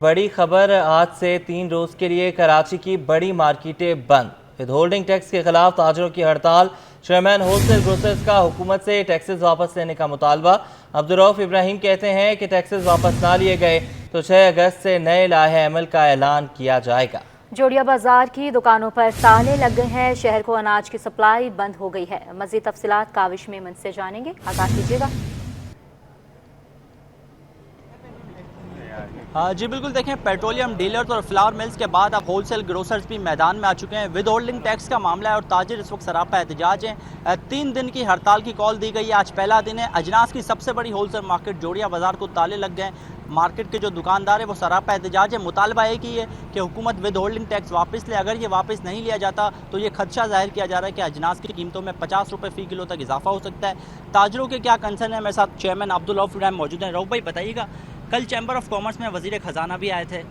बड़ी खबर, आज से 3 रोज के लिए कराची की बड़ी मार्केटें बंद। विद होल्डिंग टैक्स के खिलाफ ताजरों की हड़ताल। चेयरमैन होलसेल ग्रोसर्स का हुकूमत से टैक्सेस वापस लेने का मुतालबा। अब्दुर्रऊफ इब्राहिम कहते हैं कि टैक्सेस वापस ना लिए गए तो 6 अगस्त से नए लाहे अमल का ऐलान किया जाएगा। जोड़िया बाजार की दुकानों पर ताले लग गए हैं। शहर को अनाज की सप्लाई बंद हो गई है। मजीद तफसीलात काविश मेमन से जानेंगे, आगाह कीजिएगा। जी बिल्कुल, देखें, पेट्रोलियम डीलर्स और फ्लावर मिल्स के बाद अब होलसेल ग्रोसर्स भी मैदान में आ चुके हैं। विद होल्डिंग टैक्स का मामला है और ताजिर इस वक्त सरापा एहतजाज हैं। 3 दिन की हड़ताल की कॉल दी गई है। आज पहला दिन है। अजनास की सबसे बड़ी होलसेल मार्केट जोड़िया बाजार को ताले लग गए। मार्केट के जो दुकानदार है वो सरापा एहतजाज है। मुतालबा एक ही है कि हुकूमत विद होल्डिंग टैक्स वापस ले। अगर ये वापस नहीं लिया जाता तो ये खदशा जाहिर किया जा रहा है कि अजनास की कीमतों में 50 रुपये फ़ी किलो तक इजाफा हो सकता है। ताजरों के क्या कंसर्न है, मेरे साथ चेयरमैन अब्दुर्रऊफ इब्राहिम मौजूद हैं। रऊफ भाई, बताइएगा, कल चैम्बर ऑफ कॉमर्स में वजीर खजाना भी आए थे,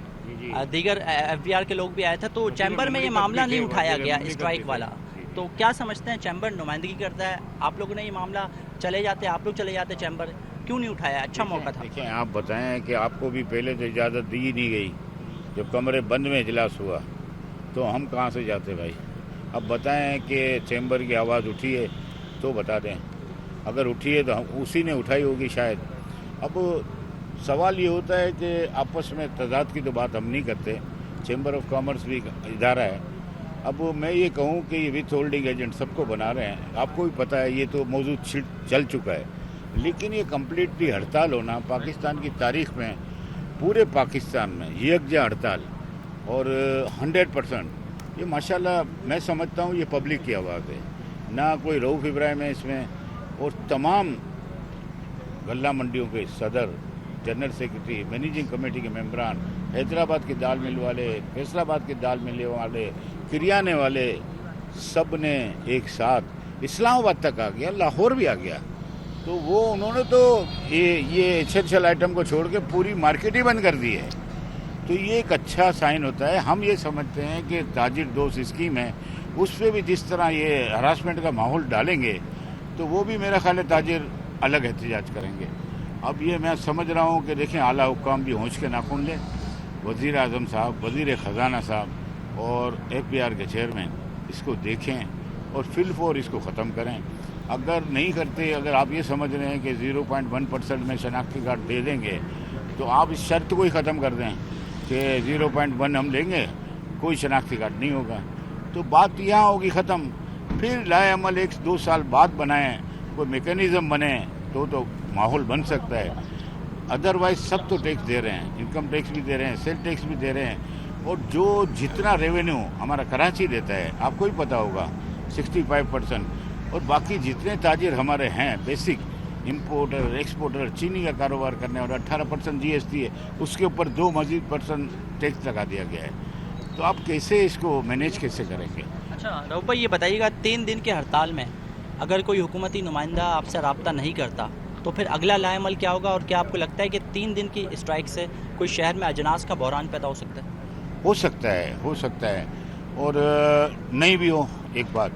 दीगर FBR के लोग भी आए थे, तो चैम्बर में ये मामला नहीं उठाया गया स्ट्राइक वाला, तो क्या समझते हैं? चैम्बर नुमाइंदगी करता है, आप लोगों ने ये मामला चले जाते, आप लोग चले जाते, चैम्बर क्यों नहीं उठाया? अच्छा मौका था। देखिए, आप बताएं कि आपको भी पहले तो इजाज़त दी नहीं गई। जब कमरे बंद में इजलास हुआ तो हम कहाँ से जाते भाई? अब बताएं कि चैम्बर की आवाज़ उठी है तो बता दें। अगर उठी है तो हम उसी ने उठाई होगी शायद। अब सवाल ये होता है कि आपस में तजाद की तो बात हम नहीं करते। चैम्बर ऑफ कॉमर्स भी इदारा है। अब मैं ये कहूँ कि ये विथ होल्डिंग एजेंट सबको बना रहे हैं, आपको भी पता है, ये तो मौजूद चल चुका है। लेकिन ये कम्प्लीटली हड़ताल होना पाकिस्तान की तारीख में, पूरे पाकिस्तान में यकजा हड़ताल और 100%, ये माशाल्लाह मैं समझता हूँ ये पब्लिक की आवाज़ है, ना कोई रऊफ इब्राहिम है इसमें। और तमाम गल्ला मंडियों के सदर, जनरल सेक्रेटरी, मैनेजिंग कमेटी के मेंबरान, हैदराबाद के दाल मिल वाले, फैसलाबाद के दाल मिल वाले, किरियाने वाले, सब ने एक साथ इस्लामाबाद तक आ गया, लाहौर भी आ गया। तो वो उन्होंने तो ये एसेंशियल आइटम को छोड़ के पूरी मार्केट ही बंद कर दी है। तो ये एक अच्छा साइन होता है। हम ये समझते हैं कि ताजिर दोस्त स्कीम है, उस पर भी जिस तरह ये हरासमेंट का माहौल डालेंगे तो वो भी मेरा ख्याल है ताजिर अलग एहतजाज करेंगे। अब ये मैं समझ रहा हूँ कि देखें, आला हुक्काम भी होंच के नाखून लें, वज़ीर आज़म साहब, वज़ीर ख़जाना साहब और FBR के चेयरमैन इसको देखें और फिलफोर इसको ख़त्म करें। अगर नहीं करते, अगर आप ये समझ रहे हैं कि 0.1% में शनाख्ती कार्ड दे देंगे तो आप इस शर्त को ही ख़त्म कर दें कि 0.1 हम लेंगे, कोई शनाख्ती कार्ड नहीं होगा। तो बात यहाँ होगी ख़त्म। फिर लाए अमल 1-2 साल बाद बनाएं, कोई मेकनिज़म बने तो माहौल बन सकता है। अदरवाइज सब तो टैक्स दे रहे हैं, इनकम टैक्स भी दे रहे हैं, सेल टैक्स भी दे रहे हैं, और जो जितना रेवेन्यू हमारा कराची देता है आपको ही पता होगा 65%, और बाकी जितने ताजिर हमारे हैं बेसिक इंपोर्टर, एक्सपोर्टर, चीनी का कारोबार करने वाला 18% GST है, उसके ऊपर 2 मजीद % टैक्स लगा दिया गया है। तो आप कैसे इसको मैनेज कैसे करेंगे? अच्छा रऊफ भाई, ये बताइएगा, 3 दिन की हड़ताल में अगर कोई हुकूमती नुमाइंदा आपसे रब्ता नहीं करता तो फिर अगला लाएमल क्या होगा? और क्या आपको लगता है कि 3 दिन की स्ट्राइक से कोई शहर में अजनास का बहरान पैदा हो सकता है? हो सकता है और नहीं भी हो एक बात।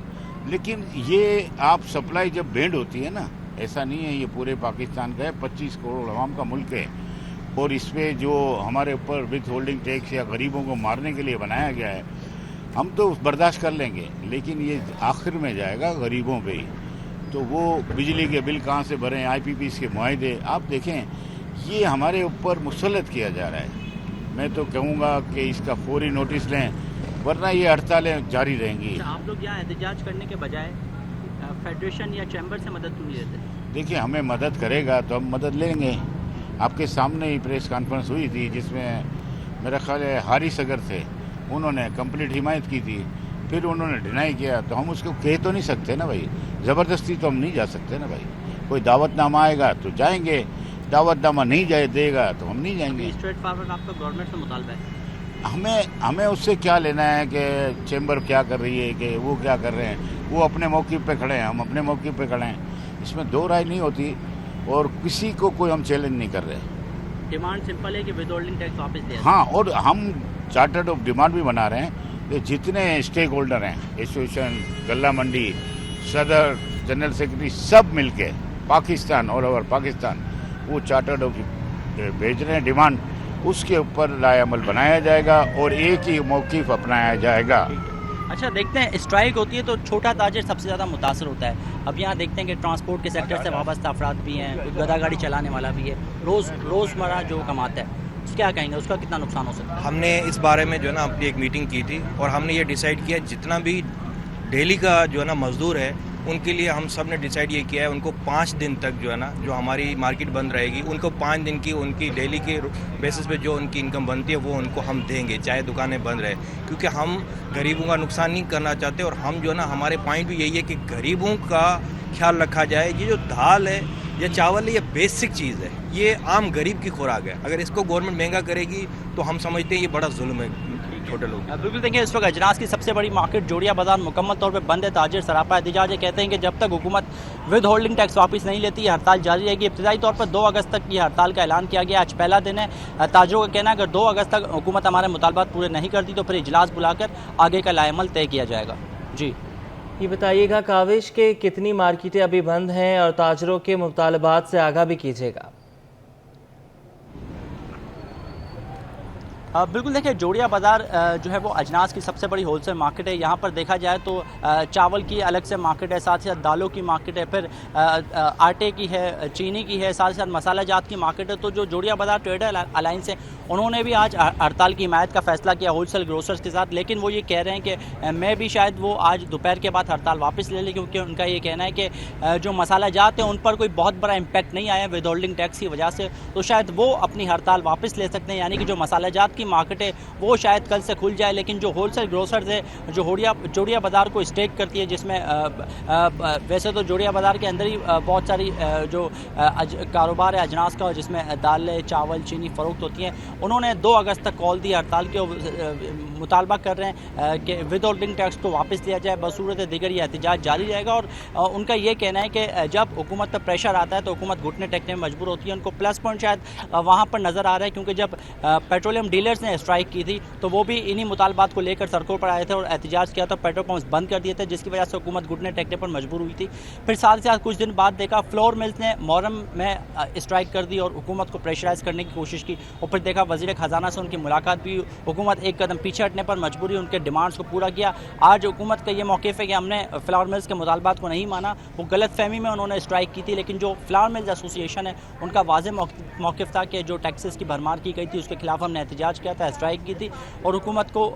लेकिन ये आप सप्लाई जब बैंड होती है ना, ऐसा नहीं है, ये पूरे पाकिस्तान का है, 25 करोड़ अवाम का मुल्क है, और इसमें जो हमारे ऊपर विथ होल्डिंग टैक्स या गरीबों को मारने के लिए बनाया गया है, हम तो बर्दाश्त कर लेंगे, लेकिन ये आखिर में जाएगा गरीबों पे ही। तो वो बिजली के बिल कहाँ से भरें, IPPs के मुआहदे आप देखें, ये हमारे ऊपर मुसल्लत किया जा रहा है। मैं तो कहूँगा कि इसका फौरी नोटिस लें, वरना ये हड़तालें जारी रहेंगी। आप लोग यहाँ एहतजाज करने के बजाय फेडरेशन या चैम्बर से मदद क्यों नहीं लेते? देखिए, हमें मदद करेगा तो हम मदद लेंगे। आपके सामने ही प्रेस कॉन्फ्रेंस हुई थी जिसमें मेरा ख्याल है हारिस अगर थे, उन्होंने कंप्लीट हिमायत की थी, फिर उन्होंने डिनाई किया, तो हम उसको कह तो नहीं सकते ना भाई, ज़बरदस्ती तो हम नहीं जा सकते ना भाई। कोई दावतनामा आएगा तो जाएंगे, दावतनामा नहीं जाए देगा तो हम नहीं जाएंगे। स्ट्रेट फॉरवर्ड आपका गवर्नमेंट से मुतालबा है? हमें उससे क्या लेना है कि चैम्बर क्या कर रही है, कि वो क्या कर रहे हैं। वो अपने मौक़िफ़ पे खड़े हैं, हम अपने मौक़िफ़ पे खड़े हैं, इसमें दो राय नहीं होती, और किसी को कोई हम चैलेंज नहीं कर रहे। डिमांड सिंपल है कि विद होल्डिंग टैक्स वापस दिया। हाँ, और हम चार्टर्ड ऑफ डिमांड भी बना रहे हैं कि जितने स्टेक होल्डर हैं, एसोसिएशन, गल्ला मंडी, सदर, जनरल सेक्रेटरी, सब मिलके पाकिस्तान और ओवर पाकिस्तान वो चार्टर्ड ऑफ भेज रहे हैं डिमांड, उसके ऊपर लाएअमल बनाया जाएगा और एक ही मौक़िफ़ अपनाया जाएगा। अच्छा, देखते हैं स्ट्राइक होती है तो छोटा ताजिर सबसे ज़्यादा मुतासर होता है। अब यहाँ देखते हैं कि ट्रांसपोर्ट के सेक्टर से वाबस्ता अफराद भी हैं, कोई गधा गाड़ी चलाने वाला भी है, रोज़मर्रा जो कमाता है, उसका क्या कहेंगे, उसका कितना नुकसान हो सकता है? हमने इस बारे में जो है ना अपनी एक मीटिंग की थी और हमने ये डिसाइड किया जितना भी डेली का जो है ना मज़दूर है उनके लिए हम सब ने डिसाइड ये किया है उनको 5 दिन तक जो है ना जो हमारी मार्केट बंद रहेगी उनको 5 दिन की उनकी डेली के बेसिस पे जो उनकी इनकम बनती है वो उनको हम देंगे, चाहे दुकानें बंद रहे, क्योंकि हम गरीबों का नुकसान नहीं करना चाहते। और हम जो है ना हमारे पॉइंट भी यही है कि गरीबों का ख्याल रखा जाए। ये जो दाल है या चावल है ये बेसिक चीज़ है, ये आम गरीब की खुराक है। अगर इसको गवर्नमेंट महंगा करेगी तो हम समझते हैं ये बड़ा जुल्म है छोटे लोग। बिल्कुल, देखिए इस वक्त अजनास की सबसे बड़ी मार्केट जोड़िया बाजार मुकम्मल तौर पे बंद है। ताजिर सरापा एहतजाज है, कहते हैं कि जब तक हुकूमत विद होल्डिंग टैक्स वापस नहीं लेती हड़ताल जारी रहेगी। इब्तदाई तौर पर 2 अगस्त तक की हड़ताल का ऐलान किया गया। आज पहला दिन है। ताजिरों का कहना है अगर 2 अगस्त तक हुकूमत हमारे मुतालबात पूरे नहीं करती तो फिर इजलास बुलाकर आगे का लाएअमल तय किया जाएगा। जी ये बताइएगा काविश के कितनी मार्केटें अभी बंद हैं और ताजरों के मुतालबात से आगाह भी कीजिएगा। बिल्कुल, देखिए जोड़िया बाज़ार जो है वो अजनास की सबसे बड़ी होलसेल मार्केट है। यहाँ पर देखा जाए तो चावल की अलग से मार्केट है, साथ ही साथ दालों की मार्केट है, फिर आटे की है, चीनी की है, साथ ही साथ मसाला जात की मार्केट है। तो जो जोड़िया बाज़ार ट्रेडर अलायंस है उन्होंने भी आज हड़ताल की हिमायत का फैसला किया होलसेल ग्रोसर्स के साथ, लेकिन वो ये कह रहे हैं कि मैं भी शायद वो आज दोपहर के बाद हड़ताल वापस ले लें, क्योंकि उनका ये कहना है कि जो मसाला जात है उन पर कोई बहुत बड़ा इम्पैक्ट नहीं आया विद होल्डिंग टैक्स की वजह से, तो शायद वो अपनी हड़ताल वापस ले सकते हैं। यानी कि जो मसाला जात मार्केट है वो शायद कल से खुल जाए, लेकिन जो होलसेल ग्रोसर्स है जो जोड़िया बाज़ार को स्टेक करती है, जिसमें वैसे तो जोड़िया बाज़ार के अंदर ही बहुत सारी जो कारोबार है अजनास का, जिसमें दालें चावल चीनी फ़रोख्त होती हैं, उन्होंने 2 अगस्त तक कॉल दी हड़ताल के, मुतालबा कर रहे हैं कि विद होल्डिंग टैक्स को वापस लिया जाए। बसूरत दीगर ये एहतजाज जारी रहेगा और उनका ये कहना है कि जब हुकूमत पर प्रेशर आता है तो हुकूमत घुटने टेकने में मजबूर होती है। उनको प्लस पॉइंट शायद वहाँ पर नज़र आ रहा है, क्योंकि जब पेट्रोलियम डीलर्स ने स्ट्राइक की थी तो वो भी इन्हीं मुतालबात को लेकर सड़कों पर आए थे और एहतजाज किया था, पेट्रोल पंप्स बंद कर दिए थे, जिसकी वजह से हुकूमत घुटने टेकने पर मजबूर हुई थी। फिर साथ ही साथ कुछ दिन बाद देखा फ्लोर मिल्स ने मुहर्रम में स्ट्राइक कर दी और हुकूमत को प्रेशराइज करने की कोशिश की, और फिर देखा वज़ीर ख़जाना से उनकी मुलाकात भी, हुकूमत एक कदम पीछे हटने पर मजबूरी उनके डिमांड्स को पूरा किया। आज हुकूमत का ये मौक़िफ़ है कि हमने फ्लावर मिल्स के मुतालबात को नहीं माना, वो गलत फहमी में उन्होंने स्ट्राइक की थी, लेकिन जो फ्लावर मिल्स एसोसिएशन है उनका वाज़ेह मौक़िफ़ था कि जो टैक्सेस की भरमार की गई थी उसके खिलाफ हमने एहतजाज किया था, स्ट्राइक की थी और हुकूमत को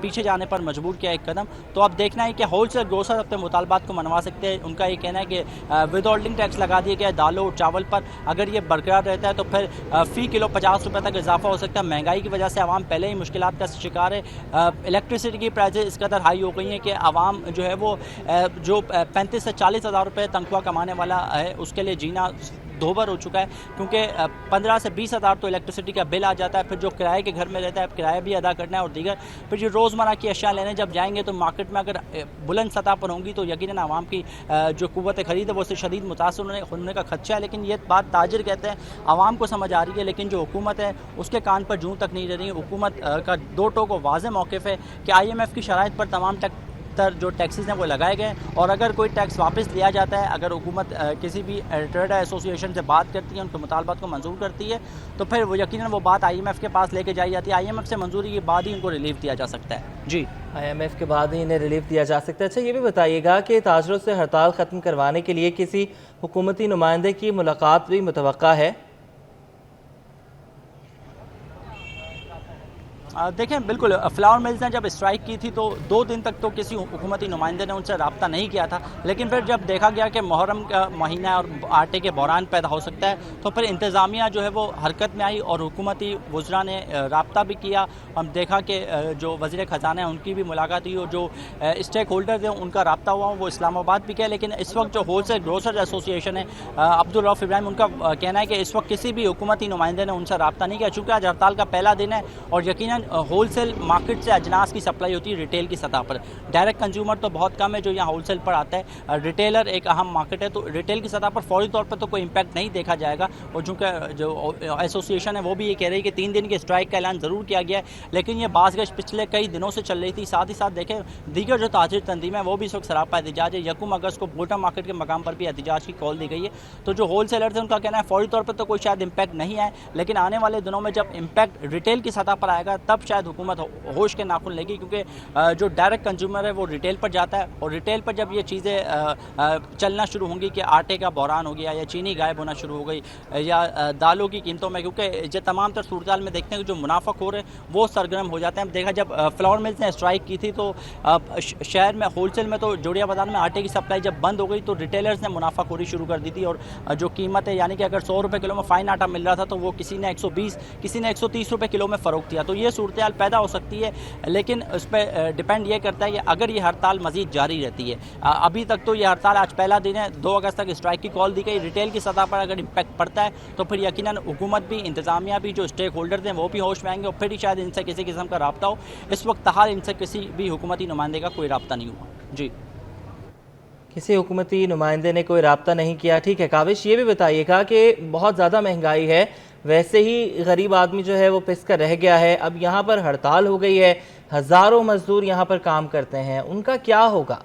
पीछे जाने पर मजबूर किया एक कदम। तो अब देखना है कि होलसेल ग्रोसर अपने मुतालबात को मनवा सकते हैं। उनका ये कहना है कि विद होल्डिंग टैक्स लगा दिया गया है दालों और चावल पर, अगर ये बरकरार रहता है तो फिर फ़ी किलो 50 रुपये तक इजाफा हो सकता है। महंगाई की वजह से आवाम पहले ही मुश्किलात का शिकार है। इलेक्ट्रिसिटी की प्राइसेस इस कदर हाई हो गई हैं कि आवाम जो है वो जो 35 से 40 हज़ार रुपये तनख्वाह कमाने वाला है उसके लिए जीना दोबर हो चुका है, क्योंकि 15 से 20 हज़ार तो इलेक्ट्रिसिटी का बिल आ जाता है, फिर जो किराए के घर में रहता है किराया भी अदा करना है और दीगर फिर जो रोज़मर्रा की अशिया लेने जब जाएंगे तो मार्केट में अगर बुलंद सतह पर होंगी तो यकीनन आवाम की जो कुव्वत खरीद है वो उससे शदीद मुतासर होने का खदशा है। लेकिन ये बात ताजिर कहते हैं आवाम को समझ आ रही है, लेकिन जो हुकूमत है उसके कान पर जूं तक नहीं रह रही। हुकूमत का दो टोक वाज़ेह मौक़िफ़ है कि IMF की शराइत पर तमाम जो टैक्सेस हैं वो लगाए गए, और अगर कोई टैक्स वापस लिया जाता है, अगर हुकूमत किसी भी ट्रेडर एसोसिएशन से बात करती है, उनके मुतालबात को मंजूर करती है, तो फिर वो यकीनन वो बात IMF के पास लेके जाई जाती है। IMF से मंजूरी के बाद ही उनको रिलीफ दिया जा सकता है। जी, IMF के बाद ही इन्हें रिलीफ दिया जा सकता है। अच्छा, ये भी बताइएगा कि ताजरों से हड़ताल ख़त्म करवाने के लिए किसी हुकूमती नुमाइंदे की मुलाकात भी मुतवक्का है? देखें, बिल्कुल फ्लावर मिल्स ने जब स्ट्राइक की थी तो 2 दिन तक तो किसी हुकूमती नुमाइंदे ने उनसे रब्ता नहीं किया था, लेकिन फिर जब देखा गया कि मुहर्रम का महीना है और आटे के बहरान पैदा हो सकता है तो फिर इंतज़ामिया जो है वो हरकत में आई और हुकूमती वज़रा ने रब्ता भी किया। हम देखा कि जो वज़ीर ख़जाना है उनकी भी मुलाकात हुई और जो स्टेक होल्डर्स हैं उनका रब्ता हुआ वो इस्लामाबाद भी किया। लेकिन इस वक्त जो होलसेल ग्रोसर्स एसोसिएशन है अब्दुल रऊफ़ इब्राहिम, उनका कहना है कि इस वक्त किसी भी हुकूमती नुमाइंदे ने उनसे रब्ता नहीं किया, चूँकि आज हड़ताल का पहला दिन है और यकीनन होलसेल मार्केट से अजनास की सप्लाई होती है रिटेल की सतह पर। डायरेक्ट कंज्यूमर तो बहुत कम है जो यहाँ होलसेल पर आता है। रिटेलर एक अहम मार्केट है, तो रिटेल की सतह पर फौरी तौर पर तो कोई इम्पैक्ट नहीं देखा जाएगा। और चूँकि जो एसोसिएशन है वो भी ये कह रही है कि 3 दिन के स्ट्राइक का ऐलान ज़रूर किया गया है, लेकिन ये बाज़गश पिछले कई दिनों से चल रही थी। साथ ही साथ देखें दीगर जो ताजिर तंजीम है वो भी इस वक्त सरापा एहतजाज है। 1 अगस्त को बोल्टा मार्केट के मकाम पर भी एहतजाज की कॉल दी गई है। तो जो होलसेलर्स हैं उनका कहना है फौरी तौर पर तो कोई शायद इम्पैक्ट नहीं है, लेकिन आने वाले दिनों में जब इम्पैक्ट रिटेल की सतह पर आएगा तब शायद हुकूमत होश के नाखून लेगी, क्योंकि जो डायरेक्ट कंज्यूमर है वो रिटेल पर जाता है और रिटेल पर जब ये चीज़ें चलना शुरू होंगी कि आटे का बहरान हो गया या चीनी गायब होना शुरू हो गई या दालों की कीमतों में, क्योंकि जो तमाम तर सूरत में देखते हैं कि जो मुनाफा हो रहे हैं वो सरगर्म हो जाते हैं। देखा जब फ्लावर मिल्स ने स्ट्राइक की थी तो शहर में होलसेल में तो जोड़िया बाजार में आटे की सप्लाई जब बंद हो गई तो रिटेलर्स ने मुनाफाखोरी शुरू कर दी थी और जो कीमत है यानी कि अगर 100 रुपये किलो में फाइन आटा मिल रहा था तो वो किसी ने 120 किसी ने 130 रुपये किलो में फ़रोख्त किया। तो ये सूरत हाल पैदा हो सकती है, लेकिन उस पर डिपेंड ये करता है कि अगर ये हड़ताल मज़ीद जारी रहती है। अभी तक तो ये हड़ताल आज पहला दिन है, 2 अगस्त तक स्ट्राइक की कॉल दी गई। रिटेल की सतह पर अगर इम्पैक्ट पड़ता है तो फिर यकीनन हुकूमत भी, इंतज़ामिया भी, जो स्टेक होल्डर्स हैं वो भी होश में आएंगे और फिर ही शायद इनसे किसी किस्म का रब्ता हो। इस वक्त हाल इनसे किसी भी हुकूमती नुमाइंदे का कोई रब्ता नहीं हुआ। जी, किसी हुकूमती नुमाइंदे ने कोई रब्ता नहीं किया। ठीक है काविश, ये भी बताइएगा कि बहुत ज़्यादा महंगाई है, वैसे ही गरीब आदमी जो है वो पिस कर रह गया है। अब यहाँ पर हड़ताल हो गई है, हज़ारों मजदूर यहाँ पर काम करते हैं, उनका क्या होगा?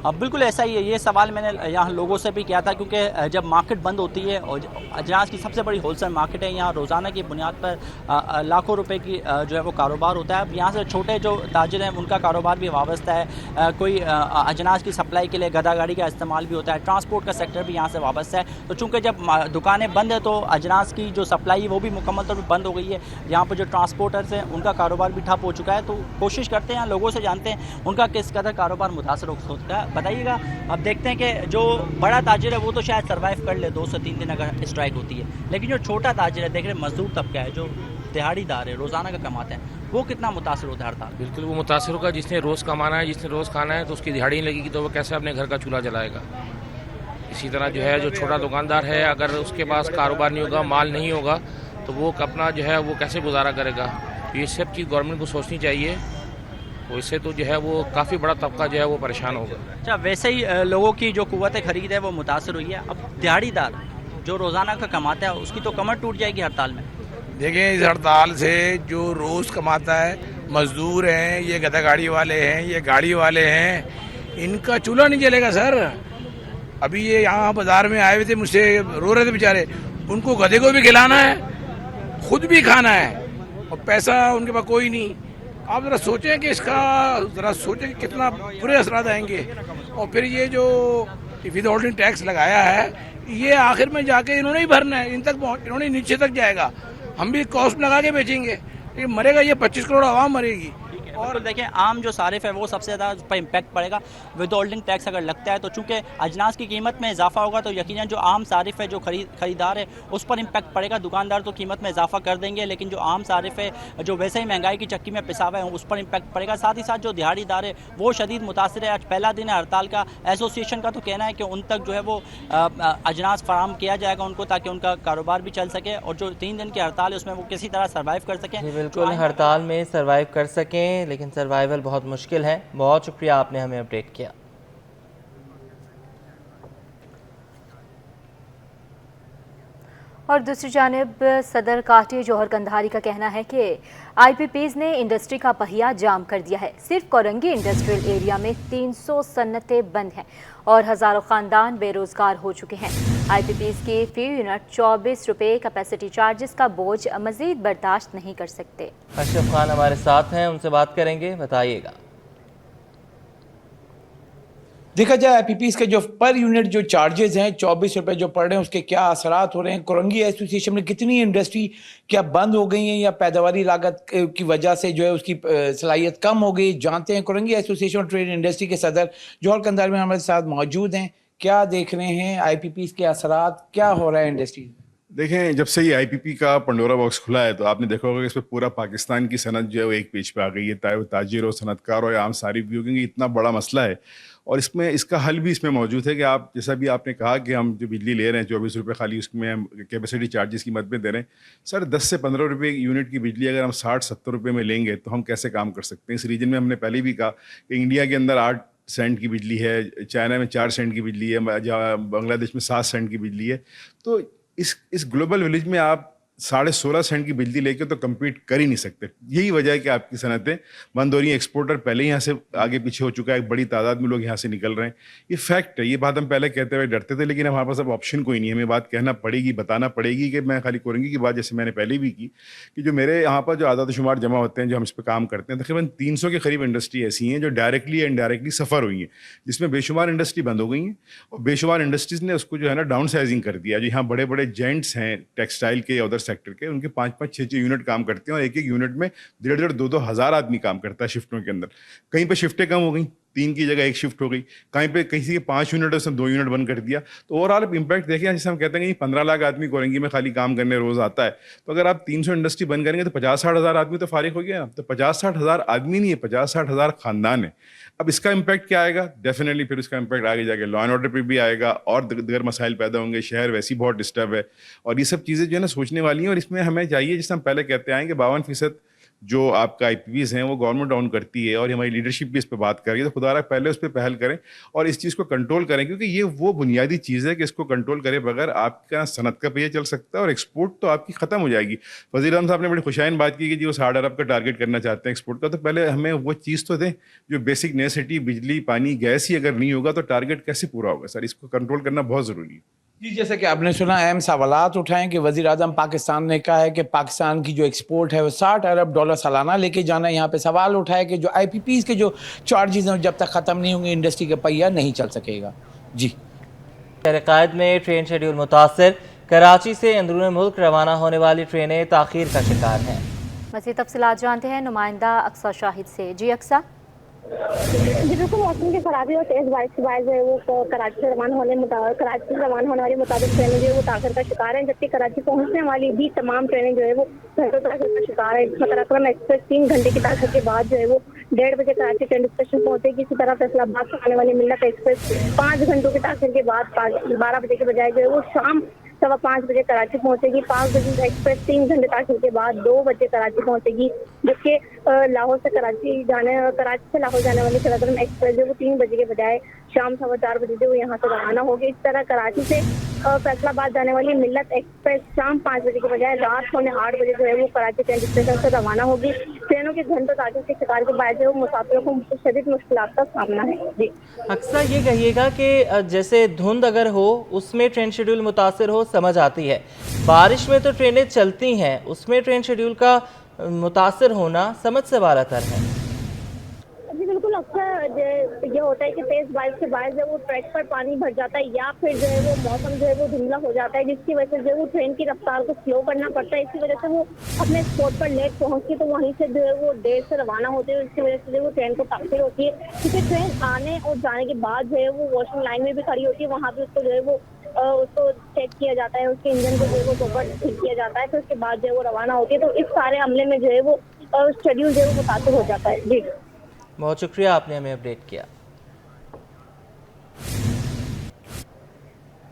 अब बिल्कुल ऐसा ही है। ये सवाल मैंने यहाँ लोगों से भी किया था, क्योंकि जब मार्केट बंद होती है और अजनास की सबसे बड़ी होलसेल मार्केट है, यहाँ रोज़ाना की बुनियाद पर लाखों रुपए की जो है वो कारोबार होता है। अब यहाँ से छोटे जो ताजिर हैं उनका कारोबार भी वाबस्ता है। कोई अजनास की सप्लाई के लिए गधा गाड़ी का इस्तेमाल भी होता है। ट्रांसपोर्ट का सेक्टर भी यहाँ से वाबस्ता है। तो चूँकि जब दुकानें बंद है तो अजनास की जो सप्लाई है वो भी मुकम्मल तौर पर बंद हो गई है। यहाँ पर जो ट्रांसपोर्टर्स हैं उनका कारोबार भी ठप हो चुका है। तो कोशिश करते हैं, लोगों से जानते हैं उनका किस कदर कारोबार मुतासर हो सकता है, बताइएगा। अब देखते हैं कि जो बड़ा ताजिर है वो तो शायद सर्वाइव कर ले 2 से 3 दिन अगर स्ट्राइक होती है, लेकिन जो छोटा ताजिर है, देख रहे मजदूर तबका है, जो दिहाड़ीदार है, रोज़ाना का कमाते हैं, वो कितना मुतासर होता है हड़ताल? बिल्कुल वो मुतासर होगा। जिसने रोज़ कमाना है, जिसने रोज़ खाना है, तो उसकी दिहाड़ी नहीं लगेगी तो वो कैसे अपने घर का चूल्हा जलाएगा। इसी तरह जो है जो छोटा दुकानदार है, अगर उसके पास कारोबार नहीं होगा, माल नहीं होगा, तो वो अपना जो है वो कैसे गुजारा करेगा। ये सब चीज़ गवर्नमेंट को सोचनी चाहिए। तो इससे तो जो है वो काफ़ी बड़ा तबका जो है वो परेशान होगा। अच्छा, वैसे ही लोगों की जो कुव्वत खरीद है वो मुतासर हुई है। अब दिहाड़ीदार जो रोज़ाना का कमाता है उसकी तो कमर टूट जाएगी हड़ताल में। देखें, इस हड़ताल से जो रोज़ कमाता है, मजदूर हैं, ये गधा गाड़ी वाले हैं, ये गाड़ी वाले हैं, इनका चूल्हा नहीं जलेगा सर। अभी ये यहाँ बाज़ार में आए हुए थे, मुझसे रो रहे थे बेचारे, उनको गधे को भी खिलाना है, खुद भी खाना है और पैसा उनके पास कोई नहीं। आप ज़रा सोचें कि इसका ज़रा सोचें कि कितना बुरे असरात आएंगे। और फिर ये जो विद होल्डिंग टैक्स लगाया है, ये आखिर में जाके इन्होंने ही भरना है, इन्होंने नीचे तक जाएगा। हम भी कॉस्ट लगा के बेचेंगे, ये मरेगा, ये 25 करोड़ आवाम मरेगी। और देखें आम जो सारिफ है वो सबसे ज़्यादा उस पर इम्पैक्ट पड़ेगा। विद होल्डिंग टैक्स अगर लगता है तो चूँकि अजनास की कीमत में इजाफा होगा तो यकीनन जो आम सारिफ है, जो खरीदार है, उस पर इम्पैक्ट पड़ेगा। दुकानदार तो कीमत में इजाफा कर देंगे, लेकिन जो आम सारिफ है, जो वैसे ही महंगाई की चक्की में पिसा हुआ है, उस पर इम्पैक्ट पड़ेगा। साथ ही साथ जो दिहाड़ीदार है वो शदीद मुतासर है। आज पहला दिन है हड़ताल का। एसोसिएशन का तो कहना है कि उन तक जो है वो अजनास फराम किया जाएगा उनको, ताकि उनका कारोबार भी चल सके और जो 3 दिन की हड़ताल है उसमें वो किसी तरह सर्वाइव कर सकें। बिल्कुल, हड़ताल में सर्वाइव कर सकें, लेकिन सर्वाइवल बहुत मुश्किल है। बहुत शुक्रिया, आपने हमें अपडेट किया। और दूसरी जानिब सदर काटी जौहर कंधारी का कहना है कि IPPs ने इंडस्ट्री का पहिया जाम कर दिया है। सिर्फ कोरंगी इंडस्ट्रियल एरिया में 300 सन्नतें बंद हैं और हज़ारों ख़ानदान बेरोज़गार हो चुके हैं। IPPs की फी यूनिट 24 रुपये कैपेसिटी चार्जेस का बोझ मज़ीद बर्दाश्त नहीं कर सकते। अशरफ खान हमारे साथ हैं, उनसे बात करेंगे, बताइएगा। देखा जाए IPPs के जो पर यूनिट जो चार्जेस हैं 24 रुपये जो पड़ रहे हैं, उसके क्या असरात हो रहे हैं। कोरंगी एसोसिएशन में कितनी इंडस्ट्री क्या बंद हो गई हैं या पैदावारी लागत की वजह से जो है उसकी सलाहियत कम हो गई, जानते हैं। कोरंगी एसोसिएशन ट्रेड इंडस्ट्री के सदर जौहर कंधारी में हमारे साथ मौजूद हैं। क्या देख रहे हैं IPPs के असरात, क्या हो रहा है इंडस्ट्री? देखें, जब से ये आईपीपी का पंडोरा बॉक्स खुला है तो आपने देखा होगा कि इसमें पूरा पाकिस्तान की सनत जो है वो एक पेज पे आ गई है, चाहे वो ताजिर हो, सनतकार हो या आम सारिफ भी हो, क्योंकि इतना बड़ा मसला है। और इसमें इसका हल भी इसमें मौजूद है कि आप जैसा भी आपने कहा कि हम जो बिजली ले रहे हैं 24 रुपये खाली, उसमें हम कैपेसिटी चार्जेस की मद में दे रहे हैं। सर 10 से 15 रुपये यूनिट की बिजली अगर हम 60-70 रुपये में लेंगे तो हम कैसे काम कर सकते हैं। इस रीजन में हमने पहले भी कहा कि इंडिया के अंदर 8 सेंट की बिजली है, चाइना में 4 सेंट की बिजली है, जहाँ बांग्लादेश में 7 सेंट की बिजली है। तो इस ग्लोबल विलेज में आप 16.5 सेंट की बिजली लेके तो कम्पीट कर ही नहीं सकते। यही वजह है कि आपकी सनतें बंद हो रही हैं। एक्सपोर्टर पहले ही यहाँ से आगे पीछे हो चुका है, एक बड़ी तादाद में लोग यहाँ से निकल रहे हैं। ये फैक्ट है, ये बात हम पहले कहते हुए डरते थे, लेकिन हमारे पास अब ऑप्शन कोई नहीं है। हमें बात कहना पड़ेगी, बताना पड़ेगी कि मैं खाली कोरंगी की बात जैसे मैंने पहले भी की कि जो मेरे यहाँ पर जो आदाद शुमार जमा होते हैं, जो हम इस पर काम करते हैं, तकरीबन 300 के करीब इंडस्ट्री ऐसी हैं जो डायरेक्टली या इनडायरेक्टली सफ़र हुई हैं, जिसमें बेशुमार इंडस्ट्री बंद हो गई हैं और बेशुमार इंडस्ट्रीज़ ने उसको जो है ना डाउन साइजिंग कर दिया। जो यहाँ बड़े बड़े जेंट्स हैं टेक्सटाइल के या उधर सेक्टर के, उनके 5-5, 6-6 यूनिट काम करते हैं और एक एक यूनिट में 1.5-1.5, 2-2 हज़ार आदमी काम करता है शिफ्टों के अंदर। कहीं पे शिफ्टें कम हो गई, 3 की जगह 1 शिफ्ट हो गई, कहीं पे किसी के 5 यूनिट है उसने 2 यूनिट बंद कर दिया। तो ओवरऑल इम्पैक्ट देखिए, जैसे हम कहते हैं कि 15 लाख आदमी कोरंगी में खाली काम करने रोज़ आता है, तो अगर आप 300 इंडस्ट्री बंद करेंगे तो 50-60 हज़ार आदमी तो फारिग हो गया। तो 50-60 हज़ार आदमी नहीं है, 50-60 हज़ार खानदान है। अब इसका इम्पैक्ट क्या आएगा? डेफिनेटली फिर इसका इम्पैक्ट आगे जाके लॉ एंड ऑर्डर पर भी आएगा और दीगर मसाइल पैदा होंगे। शहर वैसे ही बहुत डिस्टर्ब है और ये सब चीज़ें जो है ना सोचने वाली हैं। और इसमें हमें चाहिए, जैसे हम पहले कहते आए कि 52% जो आपका आईपीपीज़ हैं वो गवर्नमेंट डाउन करती है और हमारी लीडरशिप भी इस पर बात कर रही है। तो खुदा रहा पहले उस पर पहल करें और इस चीज़ को कंट्रोल करें, क्योंकि ये वो बुनियादी चीज़ है कि इसको कंट्रोल करे बगैर आपका सनत का पहिया चल सकता है और एक्सपोर्ट तो आपकी ख़त्म हो जाएगी। वज़ीर आज़म साहब ने बड़ी खुशाइन बात की कि जी वो 60 अरब का टारगेट करना चाहते हैं एक्सपोर्ट का, तो पहले हमें वो चीज़ तो दें जो बेसिक नेसेसिटी, बिजली, पानी, गैस ही अगर नहीं होगा तो टारगेट कैसे पूरा होगा। सर इसको कंट्रोल करना बहुत ज़रूरी है। जी, जैसे कि आपने सुना, अहम सवालात उठाएं कि वज़ीर आज़म पाकिस्तान ने कहा है कि पाकिस्तान की जो एक्सपोर्ट है वो $60 अरब सालाना लेके जाना है। यहाँ पे सवाल उठाया कि जो आईपीपीज़ के जो चार्जेस हैं जब तक ख़त्म नहीं होंगे इंडस्ट्री का पहिया नहीं चल सकेगा। जी, क़ायद में ट्रेन शेड्यूल मुतासर, कराची से अंदरून मुल्क रवाना होने वाली ट्रेनें ताख़ीर का शिकार हैं। मज़ीद तफ़सीलात जानते हैं नुमाइंदा अक्सा शाहिद से। जी अक्सा। जी बिल्कुल, मौसम की खराबी और तेज बारिश के बाद जो है वो कराची से रवाना होने वाली मुताबिक ट्रेनें जो है वो ताख़ीर का शिकार हैं, जबकि कराची पहुंचने वाली भी तमाम ट्रेनें जो है वो घंटों ताख़ीर का शिकार है। मतरकम एक्सप्रेस 3 घंटे की ताख़ीर के बाद जो है वो 1:30 बजे कराची ट्रेन स्टेशन पहुंचेगी। इसी तरह फैसलाबाद से आने वाली मिल्लत एक्सप्रेस 5 घंटों की ताख़ीर के बाद 12 बजे के बजाय जो है वो शाम 5:15 बजे कराची पहुंचेगी। 5 बजे एक्सप्रेस 3 घंटे ताख़ीर के बाद 2 बजे कराची पहुंचेगी, जबकि लाहौर से कराची से लाहौर जाने वाली सरादरम एक्सप्रेस जो वो 3 बजे के बजाय शाम 4:15 बजे जो यहाँ से रवाना होगी। इस तरह कराची से फैसलाबाद जाने वाली मिल्लत एक्सप्रेस शाम 5 बजे के बजाय रात 8:45 बजे जो है वो कराची ट्रेन स्टेशन से रवाना होगी। ट्रेनों के घंटों ताक़ीर के शिकार के बाद जो मुसाफिरों को शदीद मुश्किलात का सामना है। जी अक्सर ये कहिएगा कि जैसे धुंध अगर हो उसमें ट्रेन शेड्यूल मुतासर हो समझ आती है, बारिश में तो ट्रेनें चलती हैं, उसमें ट्रेन शेड्यूल का मुतासर होना समझ से बालातर है। जी बिल्कुल, अक्सर ये होता है कि तेज बारिश के बाद जो वो ट्रैक पर पानी भर जाता है या फिर जो है वो मौसम जो है वो धुंधला हो जाता है, जिसकी वजह से जो है वो ट्रेन की रफ्तार को स्लो करना पड़ता है। इसी वजह से वो अपने स्पॉट पर लेट पहुंचती है, तो वहीं से जो है वो देर से रवाना होती है। इसकी वजह से जो वो ट्रेन को ताख़ीर होती है, क्योंकि ट्रेन आने और जाने के बाद जो है वो वॉशिंग लाइन में भी खड़ी होती है, वहाँ पर उसको जो है वो उसको चेक किया जाता है, उसके इंजन को जो है वो प्रॉपर ठीक किया जाता है, फिर उसके बाद जो है वो रवाना होती है। तो इस सारे अमले में जो है वो शेड्यूल जो है वो मुतासर हो जाता है। जी बहुत शुक्रिया, आपने हमें अपडेट किया।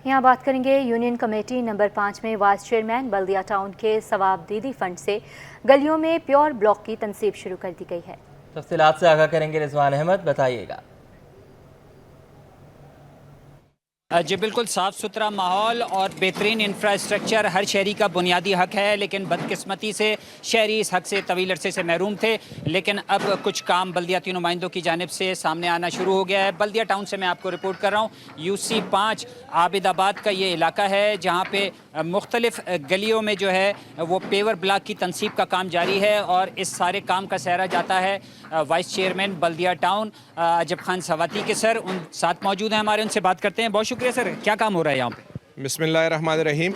यहाँ बात करेंगे यूनियन कमेटी नंबर 5 में वाइस चेयरमैन बल्दिया टाउन के सवाब दीदी फंड से गलियों में प्योर ब्लॉक की तनसीब शुरू कर दी गई है। तफसीलात से आगाह करेंगे रिजवान अहमद, बताइएगा। जी बिल्कुल, साफ़ सुथरा माहौल और बेहतरीन इंफ्रास्ट्रक्चर हर शहरी का बुनियादी हक है, लेकिन बदकिस्मती से शहरी इस हक से तवील अरसे से महरूम थे। लेकिन अब कुछ काम बल्दियाती नुमाइंदों की जानिब से सामने आना शुरू हो गया है। बल्दिया टाउन से मैं आपको रिपोर्ट कर रहा हूँ। UC 5 आबिदाबाद का ये इलाका है, जहाँ पे मुख्तलिफ गलियों में जो है वो पेवर ब्लॉक की तनसीब का काम जारी है और इस सारे काम का सहरा जाता है वाइस चेयरमैन बल्दिया टाउन अजब खान सवाती के सर उन साथ मौजूद हैं हमारे, उनसे बात करते हैं। बहुत शुक्रिया सर, क्या काम हो रहा है यहाँ पे? बिस्मिल्लाहिर्रहमानिर्रहीम।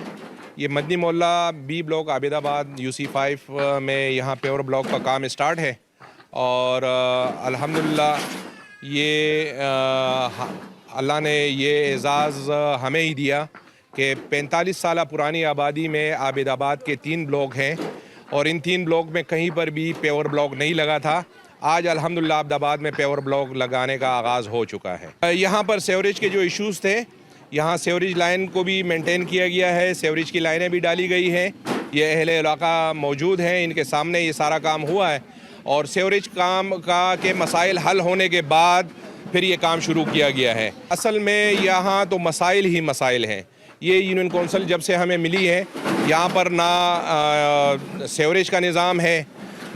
ये मदनी मोहल्ला B ब्लॉक आबिदाबाद UC 5 में यहाँ पेवर ब्लॉक का काम स्टार्ट है और अल्हम्दुलिल्लाह ये अल्लाह ने ये एज़ाज़ हमें ही दिया कि 45 साल पुरानी आबादी में आबिदाबाद के 3 ब्लॉक हैं और इन 3 ब्लॉक में कहीं पर भी पेवर ब्लॉक नहीं लगा था। आज अल्हम्दुलिल्लाह आबिदाबाद में पेवर ब्लॉक लगाने का आगाज़ हो चुका है। यहाँ पर सेवरेज के जो इश्यूज़ थे, यहाँ सेवरेज लाइन को भी मेंटेन किया गया है, सेवरेज की लाइनें भी डाली गई हैं। ये अहले इलाका मौजूद हैं, इनके सामने ये सारा काम हुआ है और सेवरेज काम के मसाइल हल होने के बाद फिर ये काम शुरू किया गया है। असल में यहाँ तो मसाइल ही मसाइल हैं। ये यूनियन कौंसिल जब से हमें मिली है, यहाँ पर ना सेवरेज का निज़ाम है,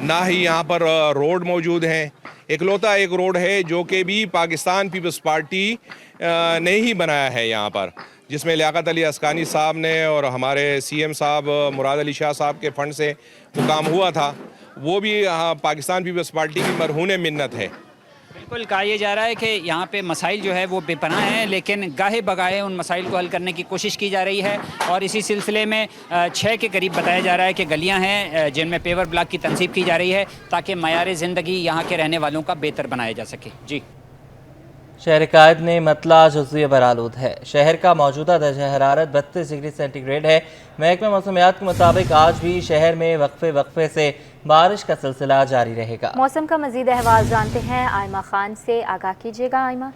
ना ही यहाँ पर रोड मौजूद हैं। इकलौता एक रोड है जो कि भी पाकिस्तान पीपल्स पार्टी ने ही बनाया है यहाँ पर, जिसमें लियाकत अली अस्कानी साहब ने और हमारे सीएम साहब मुराद अली शाह साहब के फंड से वो काम हुआ था। वो भी पाकिस्तान पीपल्स पार्टी की मरहून मिन्नत है। बिल्कुल कहा यह जा रहा है कि यहाँ पे मसाइल जो है वो बेपनाह हैं, लेकिन गाहे बगाहे उन मसाइल को हल करने की कोशिश की जा रही है। और इसी सिलसिले में 6 के करीब बताया जा रहा है कि गलियाँ हैं जिनमें पेवर ब्लॉक की तनसीब की जा रही है ताकि मयार ज़िंदगी यहाँ के रहने वालों का बेहतर बनाया जा सके। जी, शहर कायद ने मतला जुज़वी बरालूद है। शहर का मौजूदा दर्जा हरारत 32 डिग्री सेंटीग्रेड है। महकमा मौसमियात के मुताबिक आज भी शहर में वक्फे से बारिश का सिलसिला जारी रहेगा। मौसम का मजीद अहवाल जानते हैं आयमा खान से। आगाह कीजिएगा आयमा।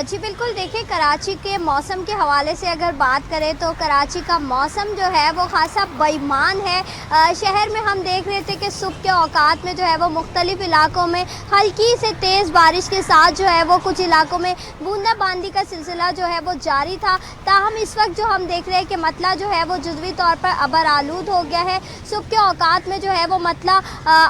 जी बिल्कुल, देखिए कराची के मौसम के हवाले से अगर बात करें तो कराची का मौसम जो है वो खासा बेईमान है। शहर में हम देख रहे थे कि सुबह के औकात में जो है वो मुख्तलिफ इलाकों में हल्की से तेज़ बारिश के साथ जो है वो कुछ इलाकों में बूंदाबांदी का सिलसिला जो है वो जारी था। ताहम इस वक्त जो हम देख रहे हैं कि मतला जो है वो जुज़वी तौर पर अबर आलूद हो गया है। सुबह के औकात में जो है वो मतला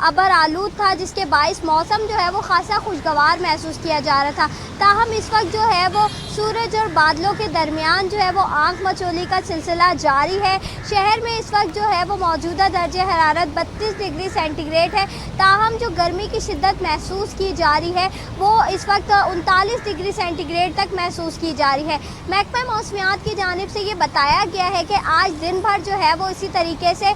अबर आलूद था, जिसके बाइस मौसम जो है वो खासा खुशगवार महसूस किया जा रहा था। ताहम इस वक्त जो है वो सूरज और बादलों के दरमियान जो है वो आंख मचोली का सिलसिला जारी है। शहर में इस वक्त जो है वो मौजूदा दर्जे हरारत 32 डिग्री सेंटीग्रेड है। ताहम जो गर्मी की शिद्दत महसूस की जा रही है वो इस वक्त 39 डिग्री सेंटीग्रेड तक महसूस की जा रही है। महकमा मौसमियात की जानिब से ये बताया गया है कि आज दिन भर जो है वो इसी तरीके से